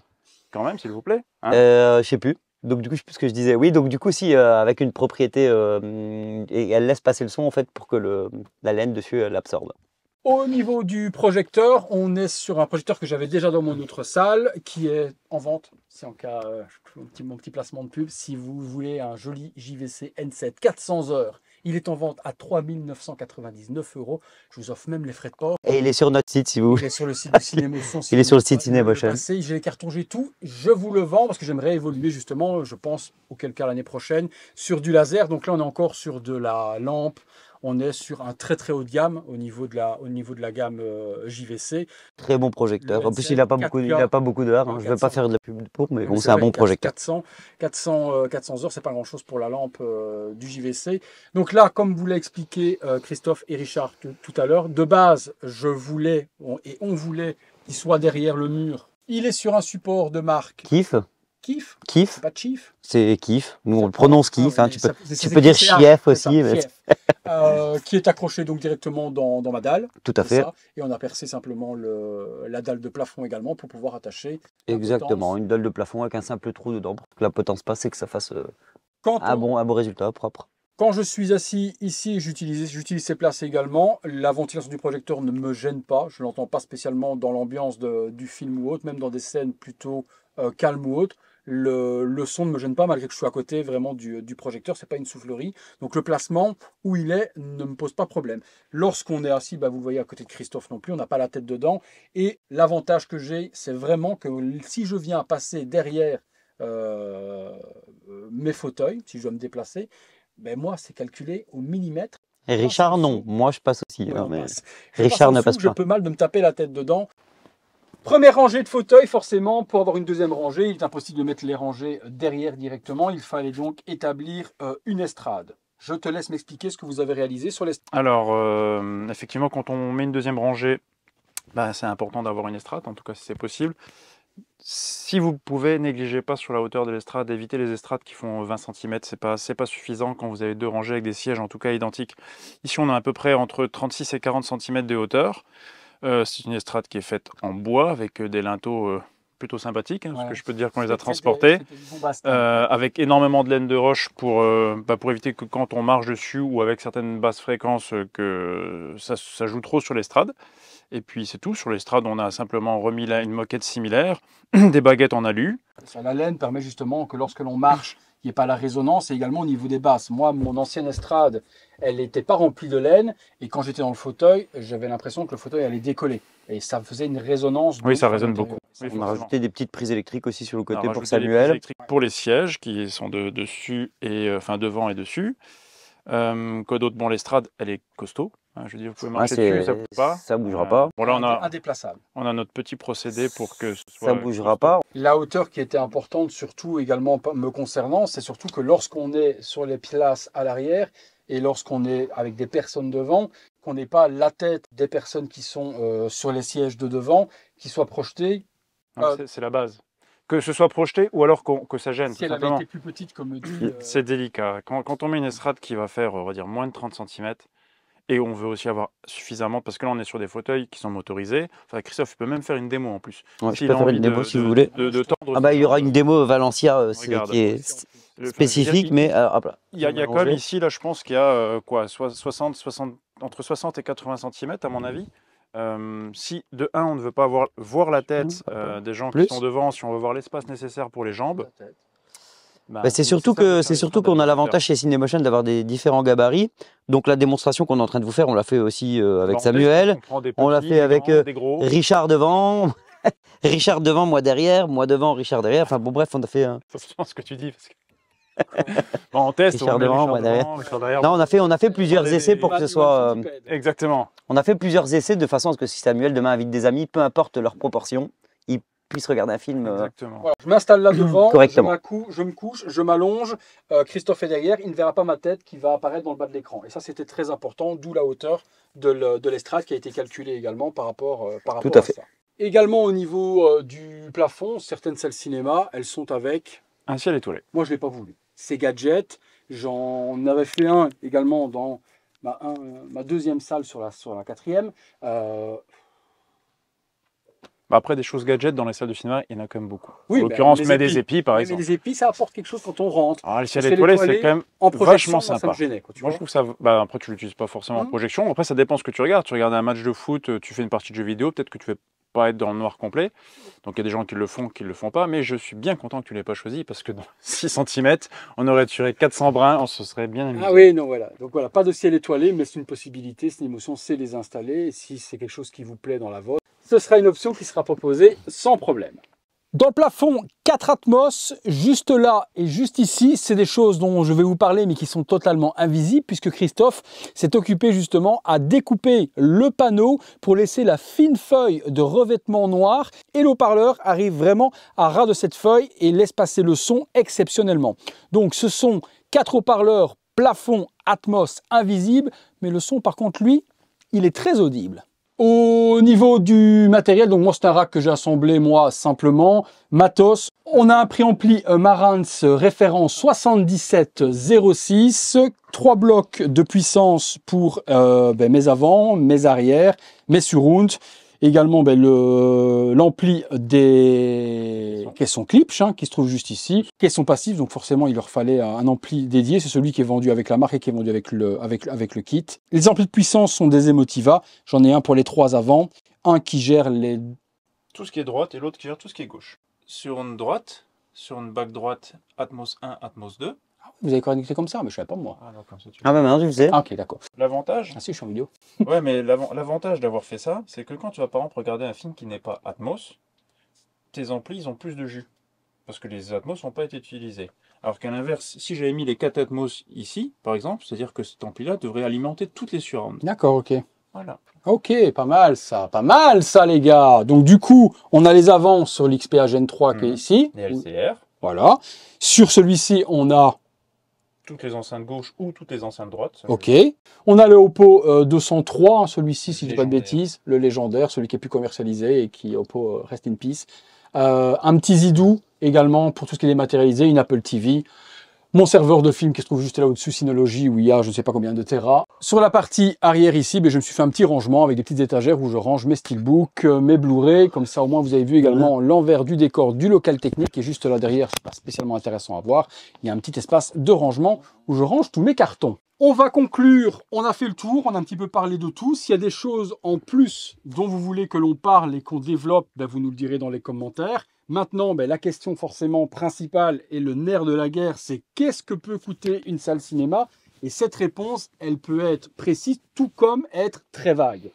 Quand même, s'il vous plaît. Hein. je sais plus. Donc du coup, je sais plus ce que je disais. Oui, donc du coup, si avec une propriété, et elle laisse passer le son en fait pour que la laine dessus l'absorbe. Au niveau du projecteur, on est sur un projecteur que j'avais déjà dans mon autre salle, qui est en vente. C'est en cas, mon petit placement de pub. Si vous voulez un joli JVC N7 400 heures, il est en vente à 3 999 €. Je vous offre même les frais de port. Et il est sur notre site si vous. Il est sur le site du Cinémotion. Il est sur le site Cinémotion. J'ai les cartons, j'ai tout. Je vous le vends parce que j'aimerais évoluer justement, je pense, auquel cas l'année prochaine, sur du laser. Donc là, on est encore sur de la lampe. On est sur un très très haut de gamme au niveau de la gamme JVC. Très bon projecteur. Le En plus, N7, il n'a pas beaucoup, 4K. d'heures. Je ne vais 400. pas faire de la pub pour, mais bon, Mais c'est un vrai, bon projecteur. 400 heures, c'est pas grand chose pour la lampe du JVC. Donc là, comme vous l'a expliqué Christophe et Richard tout à l'heure, de base, on voulait qu'il soit derrière le mur. Il est sur un support de marque Kiff, Kiff, kiff, pas Chief. c'est kiff. Nous, on le prononce kiff. Ah, Hein, mais tu ça- peux, c'est- tu c'est peux dire écrit CH, chief c'est aussi. ça, Mais... Chief. Qui est accroché donc directement dans ma dalle. Tout à c'est fait. ça. Et on a percé simplement la dalle de plafond également pour pouvoir attacher la Exactement. potence. Une dalle de plafond avec un simple trou dedans pour que la potence passe et que ça fasse Quand un on- bon résultat propre. Quand je suis assis ici, j'utilise ces places également. La ventilation du projecteur ne me gêne pas. Je ne l'entends pas spécialement dans l'ambiance du film ou autre, même dans des scènes plutôt calmes ou autres. Le son ne me gêne pas malgré que je suis à côté vraiment du projecteur. C'est pas une soufflerie. Donc le placement où il est ne me pose pas problème. Lorsqu'on est assis, bah, vous le voyez à côté de Christophe non plus, on n'a pas la tête dedans. Et l'avantage que j'ai, c'est vraiment que si je viens à passer derrière mes fauteuils, si je dois me déplacer, ben moi, c'est calculé au millimètre. Et Richard, non. Moi, je passe aussi. Ouais, hein, on mais passe. Je Richard en ne dessous, passe Je pas. peux mal de me taper la tête dedans. Première rangée de fauteuils, forcément, pour avoir une deuxième rangée, il est impossible de mettre les rangées derrière directement. Il fallait donc établir une estrade. Je te laisse m'expliquer ce que vous avez réalisé sur l'estrade. Alors, effectivement, quand on met une deuxième rangée, bah, c'est important d'avoir une estrade, en tout cas si c'est possible. Si vous pouvez, négligez pas sur la hauteur de l'estrade, évitez les estrades qui font 20 cm, c'est pas suffisant quand vous avez deux rangées avec des sièges en tout cas identiques. Ici on a à peu près entre 36 et 40 cm de hauteur. C'est une estrade qui est faite en bois avec des linteaux plutôt sympathiques, hein, Ouais. ce que je peux te dire qu'on les a transportés. C'était du bon bastin. Avec énormément de laine de roche pour éviter que quand on marche dessus ou avec certaines basses fréquences que ça joue trop sur l'estrade. Et puis c'est tout, sur l'estrade on a simplement remis là une moquette similaire, des baguettes en alu. La laine permet justement que lorsque l'on marche, il n'y ait pas la résonance et également au niveau des basses. Moi, mon ancienne estrade, elle n'était pas remplie de laine et quand j'étais dans le fauteuil, j'avais l'impression que le fauteuil allait décoller. Et ça faisait une résonance. Oui, ça à résonne l'intérieur. beaucoup. Oui, On a forcément. rajouté des petites prises électriques aussi sur le On a côté pour rajouté des prises Samuel. électriques pour les sièges qui sont dessus et devant et dessus. Quoi d'autre? Bon, l'estrade, elle est costaud. Hein, je veux dire, vous pouvez Ah, marcher dessus, ça bouge pas. ça bougera pas. Bon, là, Indéplaçable. on a notre petit procédé pour que ce soit. Ça bougera costaud. pas. La hauteur qui était importante, surtout également me concernant, c'est surtout que lorsqu'on est sur les places à l'arrière et lorsqu'on est avec des personnes devant, qu'on n'ait pas la tête des personnes qui sont sur les sièges de devant, qui soit projetée. Non, c'est la base. Que ce soit projeté ou alors que ça gêne. Si tout elle avait simplement. été plus petite, comme le dit. C'est délicat. Quand on met une estrade qui va faire, on va dire, moins de 30 cm, et on veut aussi avoir suffisamment, parce que là on est sur des fauteuils qui sont motorisés. Enfin, Christophe peut même faire une démo en plus. Ouais, je S'il peux a faire envie une démo de- si vous de- voulez. de tendre Ah bah il y aura son- une démo Valencia Regarde. qui est Enfin, je veux dire, spécifique, mais hop là. Il y a On va quand même ranger. ici, là, je pense qu'il y a 60, entre 60 et 80 cm à mon avis. Si de 1, on ne veut pas voir la tête des gens qui sont devant, si on veut voir l'espace nécessaire pour les jambes, c'est surtout qu'on a l'avantage chez Cinemotion d'avoir des différents gabarits. Donc la démonstration qu'on est en train de vous faire, on l'a fait aussi avec Samuel. On l'a fait avec Richard devant. Richard devant, moi derrière, moi devant, Richard derrière. Enfin bon, bref, on a fait. Ça se ce que tu dis. Parce que... bon, on teste. Richard devant, moi derrière. Non, on a fait plusieurs essais pour que ce soit. Exactement. On a fait plusieurs essais de façon à ce que si Samuel demain invite des amis, peu importe leur proportion, ils puissent regarder un film. Exactement. Voilà, je m'installe là devant, correctement. je me couche, je m'allonge. Christophe est derrière, il ne verra pas ma tête qui va apparaître dans le bas de l'écran. Et ça, c'était très important, d'où la hauteur de l'estrade qui a été calculée également par rapport à ça. Également au niveau du plafond, certaines salles cinéma, elles sont avec un ciel étoilé. Moi, je ne l'ai pas voulu. Ces gadgets, j'en avais fait un également dans ma deuxième salle sur la quatrième. Après, des choses gadgets dans les salles de cinéma, il y en a quand même beaucoup. Oui, en l'occurrence, mais des épis, par exemple. Mais des épis, ça apporte quelque chose quand on rentre. Alors, le ciel étoilé, c'est quand même vachement sympa. Ça me gênait, quoi, moi, je trouve ça... après, tu ne l'utilises pas forcément en projection. Après, ça dépend ce que tu regardes. Tu regardes un match de foot, tu fais une partie de jeu vidéo, peut-être que tu ne vas pas être dans le noir complet. Donc, il y a des gens qui le font, qui ne le font pas. Mais je suis bien content que tu ne l'aies pas choisi parce que dans 6 cm, on aurait tiré 400 brins, on se serait bien amusé. Ah oui, non, voilà. Donc, voilà, pas de ciel étoilé, mais c'est une possibilité. Cinemotion sait les installer. Et si c'est quelque chose qui vous plaît dans la vôtre, ce sera une option qui sera proposée sans problème. Dans le plafond, 4 Atmos, juste là et juste ici, c'est des choses dont je vais vous parler mais qui sont totalement invisibles puisque Christophe s'est occupé justement à découper le panneau pour laisser la fine feuille de revêtement noir et l'haut-parleur arrive vraiment à ras de cette feuille et laisse passer le son exceptionnellement. Donc ce sont 4 haut-parleurs plafond Atmos invisibles, mais le son par contre lui, il est très audible. Au niveau du matériel, donc moi c'est un rack que j'ai assemblé moi simplement, matos. On a un préampli Marantz référence 7706, 3 blocs de puissance pour mes avant, mes arrière, mes surround. Également l'ampli des caissons Klipsch qui se trouve juste ici. Caisson passif, donc forcément il leur fallait un ampli dédié. C'est celui qui est vendu avec la marque et qui est vendu avec le kit. Les amplis de puissance sont des Emotiva. J'en ai un pour les 3 avant, un qui gère tout ce qui est droite et l'autre qui gère tout ce qui est gauche. Sur une droite, sur une bague droite, Atmos 1, Atmos 2. Vous avez connecté comme ça, mais je ne savais pas moi. Ah, non, comme ça, maintenant tu le sais. Ah, ok, d'accord. L'avantage. Ah si, je suis en vidéo. Ouais, mais l'avantage d'avoir fait ça, c'est que quand tu vas par exemple regarder un film qui n'est pas Atmos, tes amplis ils ont plus de jus. Parce que les Atmos n'ont pas été utilisés. Alors qu'à l'inverse, si j'avais mis les 4 Atmos ici, par exemple, c'est-à-dire que cet ampli-là devrait alimenter toutes les surrounds. D'accord, ok. Voilà. Ok, pas mal ça les gars. Donc du coup, on a les avants sur l'XPA Gen 3 qui est ici. Les LCR. Voilà. Sur celui-ci, on a toutes les enceintes gauche ou toutes les enceintes droite. Ok. On a le Oppo 203, celui-ci, si je ne dis pas de bêtises, le légendaire, celui qui est plus commercialisé et qui, Oppo, rest in peace. Un petit Zidou également pour tout ce qui est dématérialisé, une Apple TV. Mon serveur de film qui se trouve juste là au-dessus, Synology, où il y a je ne sais pas combien de Tera. Sur la partie arrière ici, je me suis fait un petit rangement avec des petites étagères où je range mes steelbooks, mes Blu-ray. Comme ça, au moins, vous avez vu également l'envers du décor du local technique qui est juste là derrière. C'est pas spécialement intéressant à voir. Il y a un petit espace de rangement où je range tous mes cartons. On va conclure. On a fait le tour. On a un petit peu parlé de tout. S'il y a des choses en plus dont vous voulez que l'on parle et qu'on développe, vous nous le direz dans les commentaires. Maintenant, la question forcément principale et le nerf de la guerre, c'est qu'est-ce que peut coûter une salle cinéma? Et cette réponse, elle peut être précise, tout comme être très vague.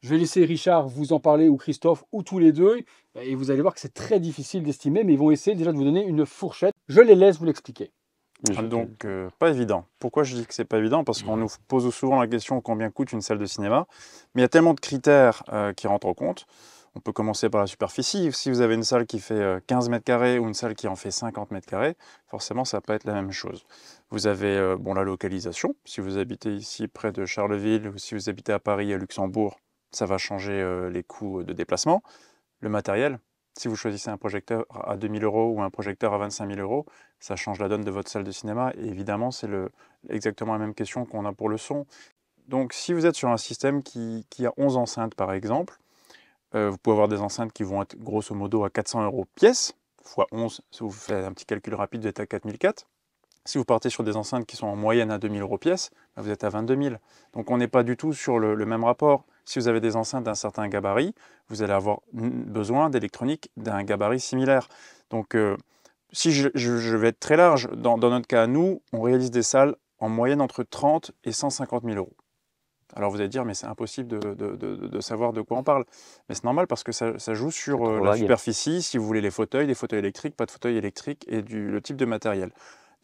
Je vais laisser Richard vous en parler, ou Christophe, ou tous les deux, et vous allez voir que c'est très difficile d'estimer, mais ils vont essayer déjà de vous donner une fourchette. Je les laisse vous l'expliquer. Donc, pas évident. Pourquoi je dis que c'est pas évident? Parce qu'on nous pose souvent la question combien coûte une salle de cinéma, mais il y a tellement de critères qui rentrent en compte. On peut commencer par la superficie. Si vous avez une salle qui fait 15 mètres carrés ou une salle qui en fait 50 mètres carrés, forcément, ça ne va pas être la même chose. Vous avez la localisation. Si vous habitez ici près de Charleville ou si vous habitez à Paris, à Luxembourg, ça va changer les coûts de déplacement. Le matériel, si vous choisissez un projecteur à 2 000 € ou un projecteur à 25 000 €, ça change la donne de votre salle de cinéma. Et évidemment, c'est exactement la même question qu'on a pour le son. Donc, si vous êtes sur un système qui a 11 enceintes, par exemple, vous pouvez avoir des enceintes qui vont être grosso modo à 400 € pièce, fois 11, si vous faites un petit calcul rapide, vous êtes à 4004. Si vous partez sur des enceintes qui sont en moyenne à 2000 € pièce, vous êtes à 22 000. Donc on n'est pas du tout sur le même rapport. Si vous avez des enceintes d'un certain gabarit, vous allez avoir besoin d'électronique d'un gabarit similaire. Donc si je vais être très large, dans notre cas, nous, on réalise des salles en moyenne entre 30 et 150 000 €. Alors vous allez dire, mais c'est impossible de savoir de quoi on parle. Mais c'est normal parce que ça joue sur la superficie, si vous voulez les fauteuils électriques, pas de fauteuils électriques et le type de matériel.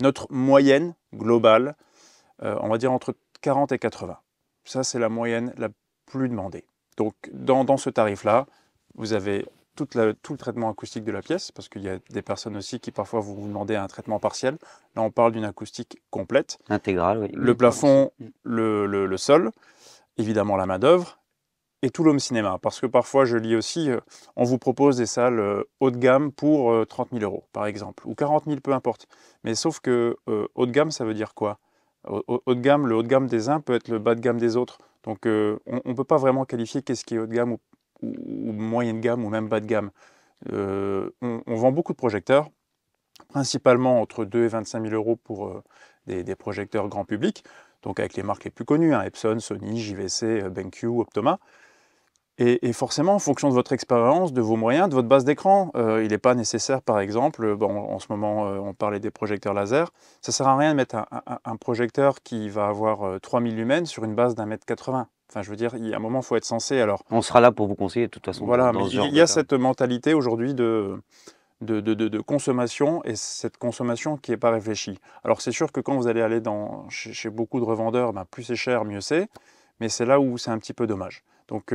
Notre moyenne globale, on va dire entre 40 et 80. Ça, c'est la moyenne la plus demandée. Donc dans ce tarif-là, vous avez tout le traitement acoustique de la pièce, parce qu'il y a des personnes aussi qui parfois vous demandez un traitement partiel. Là, on parle d'une acoustique complète. Intégrale, oui. Le plafond, le sol, évidemment la main-d'œuvre, et tout l'home cinéma. Parce que parfois, je lis aussi, on vous propose des salles haut de gamme pour 30 000 €, par exemple, ou 40 000, peu importe. Mais sauf que haut de gamme, ça veut dire quoi? Haut de gamme, le haut de gamme des uns peut être le bas de gamme des autres. Donc, on ne peut pas vraiment qualifier qu'est-ce qui est haut de gamme ou moyenne gamme ou même bas de gamme. On vend beaucoup de projecteurs, principalement entre 2 et 25 000 € pour des projecteurs grand public, donc avec les marques les plus connues, hein, Epson, Sony, JVC, BenQ, Optoma. Et forcément, en fonction de votre expérience, de vos moyens, de votre base d'écran, il n'est pas nécessaire, par exemple, en ce moment, on parlait des projecteurs laser, ça ne sert à rien de mettre un projecteur qui va avoir 3000 lumens sur une base d'1,80 m. Enfin, je veux dire, il y a un moment, il faut être sensé. Alors, on sera là pour vous conseiller, de toute façon. Voilà, mais il y a cette mentalité aujourd'hui de consommation, et cette consommation qui n'est pas réfléchie. Alors, c'est sûr que quand vous allez aller chez beaucoup de revendeurs, plus c'est cher, mieux c'est, mais c'est là où c'est un petit peu dommage. Donc,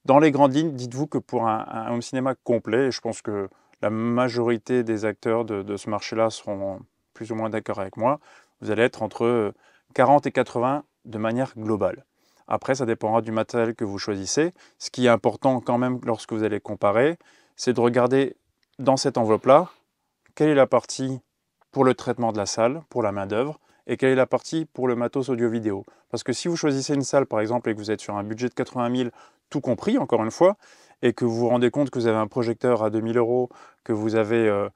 dans les grandes lignes, dites-vous que pour un home cinéma complet, et je pense que la majorité des acteurs de ce marché-là seront plus ou moins d'accord avec moi, vous allez être entre 40 et 80 de manière globale. Après, ça dépendra du matériel que vous choisissez. Ce qui est important quand même lorsque vous allez comparer, c'est de regarder dans cette enveloppe-là, quelle est la partie pour le traitement de la salle, pour la main-d'œuvre, et quelle est la partie pour le matos audio-vidéo. Parce que si vous choisissez une salle, par exemple, et que vous êtes sur un budget de 80 000, tout compris, encore une fois, et que vous vous rendez compte que vous avez un projecteur à 2000 €, que vous avez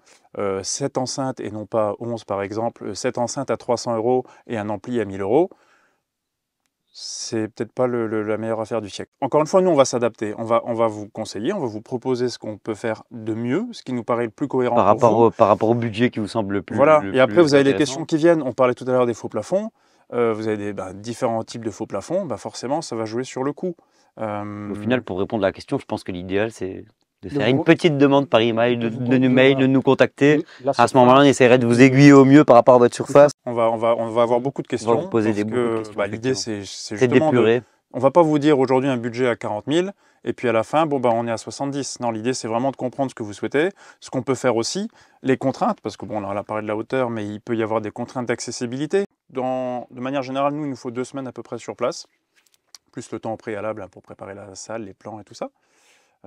7 enceintes, et non pas 11 par exemple, 7 enceintes à 300 € et un ampli à 1000 €, c'est peut-être pas la meilleure affaire du siècle. Encore une fois, nous, on va s'adapter. On va vous conseiller, on va vous proposer ce qu'on peut faire de mieux, ce qui nous paraît le plus cohérent par rapport au budget qui vous semble le plus. Voilà. Et après, vous avez les questions qui viennent. On parlait tout à l'heure des faux plafonds. Vous avez différents types de faux plafonds. Forcément, ça va jouer sur le coût. Au final, pour répondre à la question, je pense que l'idéal, c'est de faire une petite demande par email, de nous contacter. À ce moment-là, on essaierait de vous aiguiller au mieux par rapport à votre surface. On va avoir beaucoup de questions. On va vous poser beaucoup de questions. L'idée, c'est justement on ne va pas vous dire aujourd'hui un budget à 40 000 et puis à la fin, on est à 70. Non, l'idée, c'est vraiment de comprendre ce que vous souhaitez, ce qu'on peut faire aussi, les contraintes, parce que on a parlé de la hauteur, mais il peut y avoir des contraintes d'accessibilité. De manière générale, nous, il nous faut 2 semaines à peu près sur place, plus le temps au préalable pour préparer la salle, les plans et tout ça.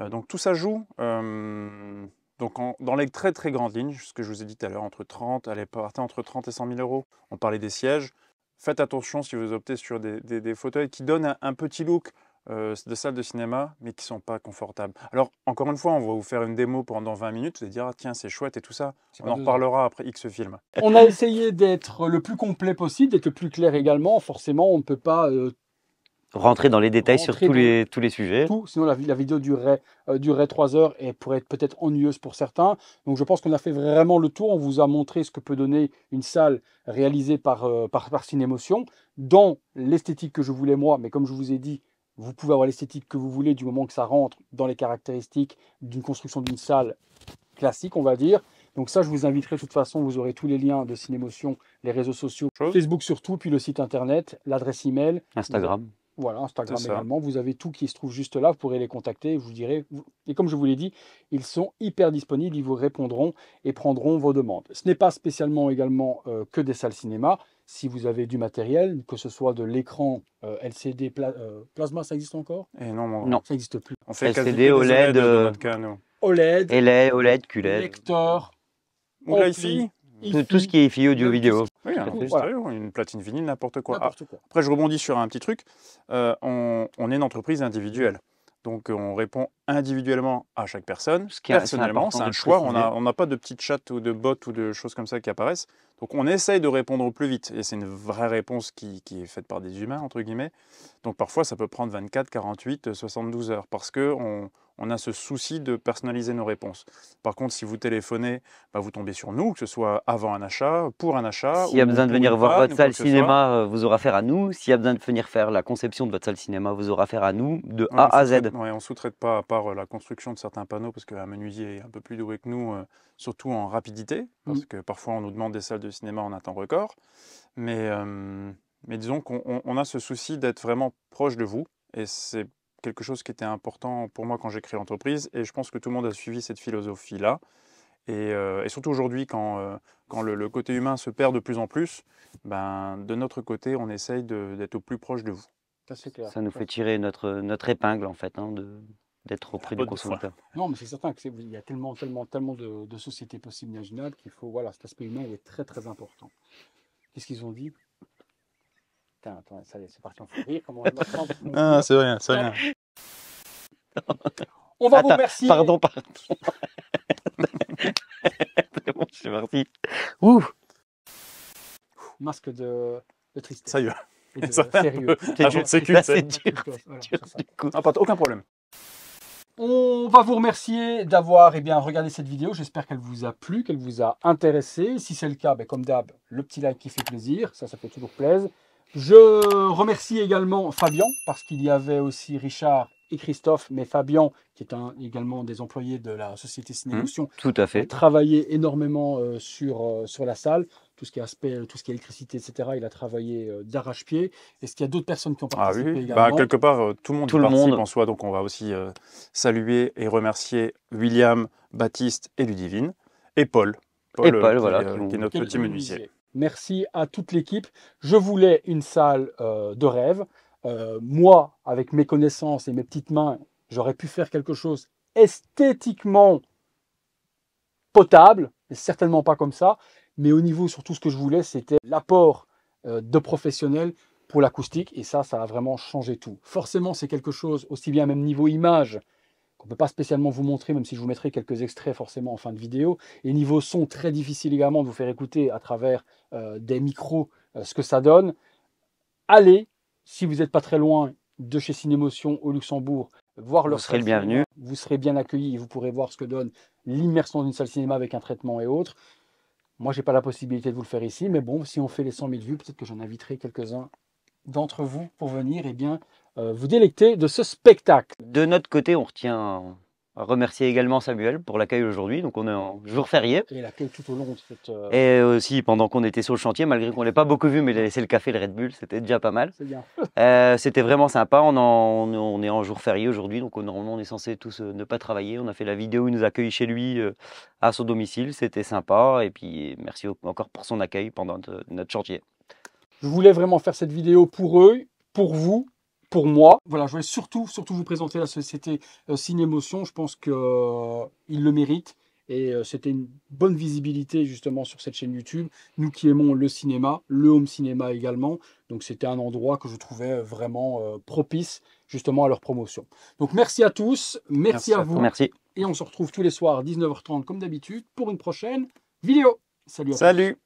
Donc tout ça joue. Dans les très très grandes lignes, ce que je vous ai dit tout à l'heure, entre 30 et 100 000 €. On parlait des sièges. Faites attention si vous optez sur des fauteuils qui donnent un petit look de salle de cinéma, mais qui ne sont pas confortables. Alors, encore une fois, on va vous faire une démo pendant 20 minutes, vous allez dire, ah, tiens, c'est chouette et tout ça. On en reparlera après X film. On a essayé d'être le plus complet possible, d'être le plus clair également. Forcément, on ne peut pas rentrer dans les détails sur tous les sujets. Sinon, la vidéo durerait 3 heures et pourrait être peut-être ennuyeuse pour certains. Donc, je pense qu'on a fait vraiment le tour. On vous a montré ce que peut donner une salle réalisée par Cinémotion dans l'esthétique que je voulais moi. Mais comme je vous ai dit, vous pouvez avoir l'esthétique que vous voulez du moment que ça rentre dans les caractéristiques d'une construction d'une salle classique, on va dire. Donc ça, je vous inviterai de toute façon, vous aurez tous les liens de Cinémotion, les réseaux sociaux, Facebook surtout, puis le site internet, l'adresse email. Instagram. Voilà, Instagram également. Vous avez tout qui se trouve juste là. Vous pourrez les contacter. Je vous dirai. Et comme je vous l'ai dit, ils sont hyper disponibles. Ils vous répondront et prendront vos demandes. Ce n'est pas spécialement également que des salles cinéma. Si vous avez du matériel, que ce soit de l'écran LCD, plasma, ça existe encore? Non, ça n'existe plus. On fait LCD, OLED, dans notre cas, nous. OLED, QLED. Lecteur. Wi-Fi. Tout ce qui est IFI audio-vidéo. Oui, une platine vinyle, n'importe quoi. Après, je rebondis sur un petit truc. On est une entreprise individuelle. Donc on répond individuellement à chaque personne, Ce qui est- c'est personnellement, important c'est de un le choix, préciser. on n'a pas de petites chats ou de bots ou de choses comme ça qui apparaissent. Donc on essaye de répondre au plus vite, et c'est une vraie réponse qui est faite par des humains, entre guillemets. Donc parfois ça peut prendre 24, 48, 72 heures, parce qu'on a ce souci de personnaliser nos réponses. Par contre, si vous téléphonez, bah, vous tombez sur nous, que ce soit avant un achat, pour un achat, S'il y a ou besoin de pour venir une voir panne, votre ou quoi salle que ce soit. cinéma, vous aurez affaire à nous. S'il y a besoin de venir faire la conception de votre salle cinéma, vous aurez affaire à nous de Ouais, A à Z. ouais, on sous-traite pas, à part la construction de certains panneaux, parce qu'un menuisier est un peu plus doué que nous, surtout en rapidité, parce que parfois on nous demande des salles de cinéma en un temps record. Mais disons qu'on a ce souci d'être vraiment proche de vous, et c'est quelque chose qui était important pour moi quand j'ai créé l'entreprise, et je pense que tout le monde a suivi cette philosophie-là. Et surtout aujourd'hui, quand le côté humain se perd de plus en plus, ben, de notre côté, on essaye d'être au plus proche de vous. Ça, c'est clair. Ça nous fait tirer notre épingle, en fait, hein, d'être auprès du botte de foin. consommateur. Non, mais c'est certain qu'il y a tellement de sociétés possibles imaginables qu'il faut, voilà, cet aspect humain il est très très important. Qu'est-ce qu'ils ont dit? Putain, attends, ça y est, c'est parti en fou rire. Comment Ah, c'est rien, c'est rien. On va vous Attends, remercier. pardon. C'est bon, je suis parti. Ouh, Masque de tristesse. Ça y est. Et de Ça fait un sérieux. c'est Agent dur. de sécu, Là, c'est- c'est dur. Voilà, dur, c'est ça. du coup. Ah, aucun problème. On va vous remercier d'avoir regardé cette vidéo. J'espère qu'elle vous a plu, qu'elle vous a intéressé. Si c'est le cas, comme d'hab, le petit like qui fait plaisir. Ça fait toujours plaisir. Je remercie également Fabien, parce qu'il y avait aussi Richard et Christophe, mais Fabien, qui est également des employés de la société Cinémotion, Tout à a fait. travaillé énormément sur la salle, tout ce qui est aspect, tout ce qui est électricité, etc. Il a travaillé d'arrache-pied. Est-ce qu'il y a d'autres personnes qui ont Ah participé oui, également? bah, quelque part, tout le monde Tout y le participe monde. en soi, donc on va aussi saluer et remercier William, Baptiste et Ludivine, et Paul. Et Paul, voilà, qui est notre Quel petit menuisier. Merci à toute l'équipe. Je voulais une salle de rêve. Moi, avec mes connaissances et mes petites mains, j'aurais pu faire quelque chose esthétiquement potable, mais certainement pas comme ça. Mais au niveau, surtout, ce que je voulais, c'était l'apport de professionnels pour l'acoustique. Et ça a vraiment changé tout. Forcément, c'est quelque chose, aussi bien même niveau image, qu'on ne peut pas spécialement vous montrer, même si je vous mettrai quelques extraits forcément en fin de vidéo. Et niveau son, très difficile également de vous faire écouter à travers des micros ce que ça donne. Allez, si vous n'êtes pas très loin de chez Cinémotion au Luxembourg, voir leur Vous serez salle le bienvenu. cinéma. Vous serez bien accueillis et vous pourrez voir ce que donne l'immersion d'une salle cinéma avec un traitement et autres. Moi, je n'ai pas la possibilité de vous le faire ici, mais bon, si on fait les 100 000 vues, peut-être que j'en inviterai quelques-uns d'entre vous pour venir vous délecter de ce spectacle. De notre côté, on retient à remercier également Samuel pour l'accueil aujourd'hui. Donc on est en jour férié. Et l'accueil tout au long de cette... Et aussi pendant qu'on était sur le chantier, malgré qu'on ne l'ait pas beaucoup vu, mais il a laissé le café et le Red Bull, c'était déjà pas mal. C'est bien. C'était vraiment sympa. On est en jour férié aujourd'hui, donc normalement on est censé tous ne pas travailler. On a fait la vidéo, il nous accueille chez lui à son domicile, c'était sympa. Et puis merci encore pour son accueil pendant notre chantier. Je voulais vraiment faire cette vidéo pour eux, pour vous, pour moi. Voilà, je voulais surtout vous présenter la société Cinémotion. Je pense qu'ils le méritent. Et c'était une bonne visibilité justement sur cette chaîne YouTube. Nous qui aimons le cinéma, le home cinéma également. Donc c'était un endroit que je trouvais vraiment propice justement à leur promotion. Donc merci à tous, merci à vous. Merci. Et on se retrouve tous les soirs à 19h30 comme d'habitude pour une prochaine vidéo. Salut à tous. Salut!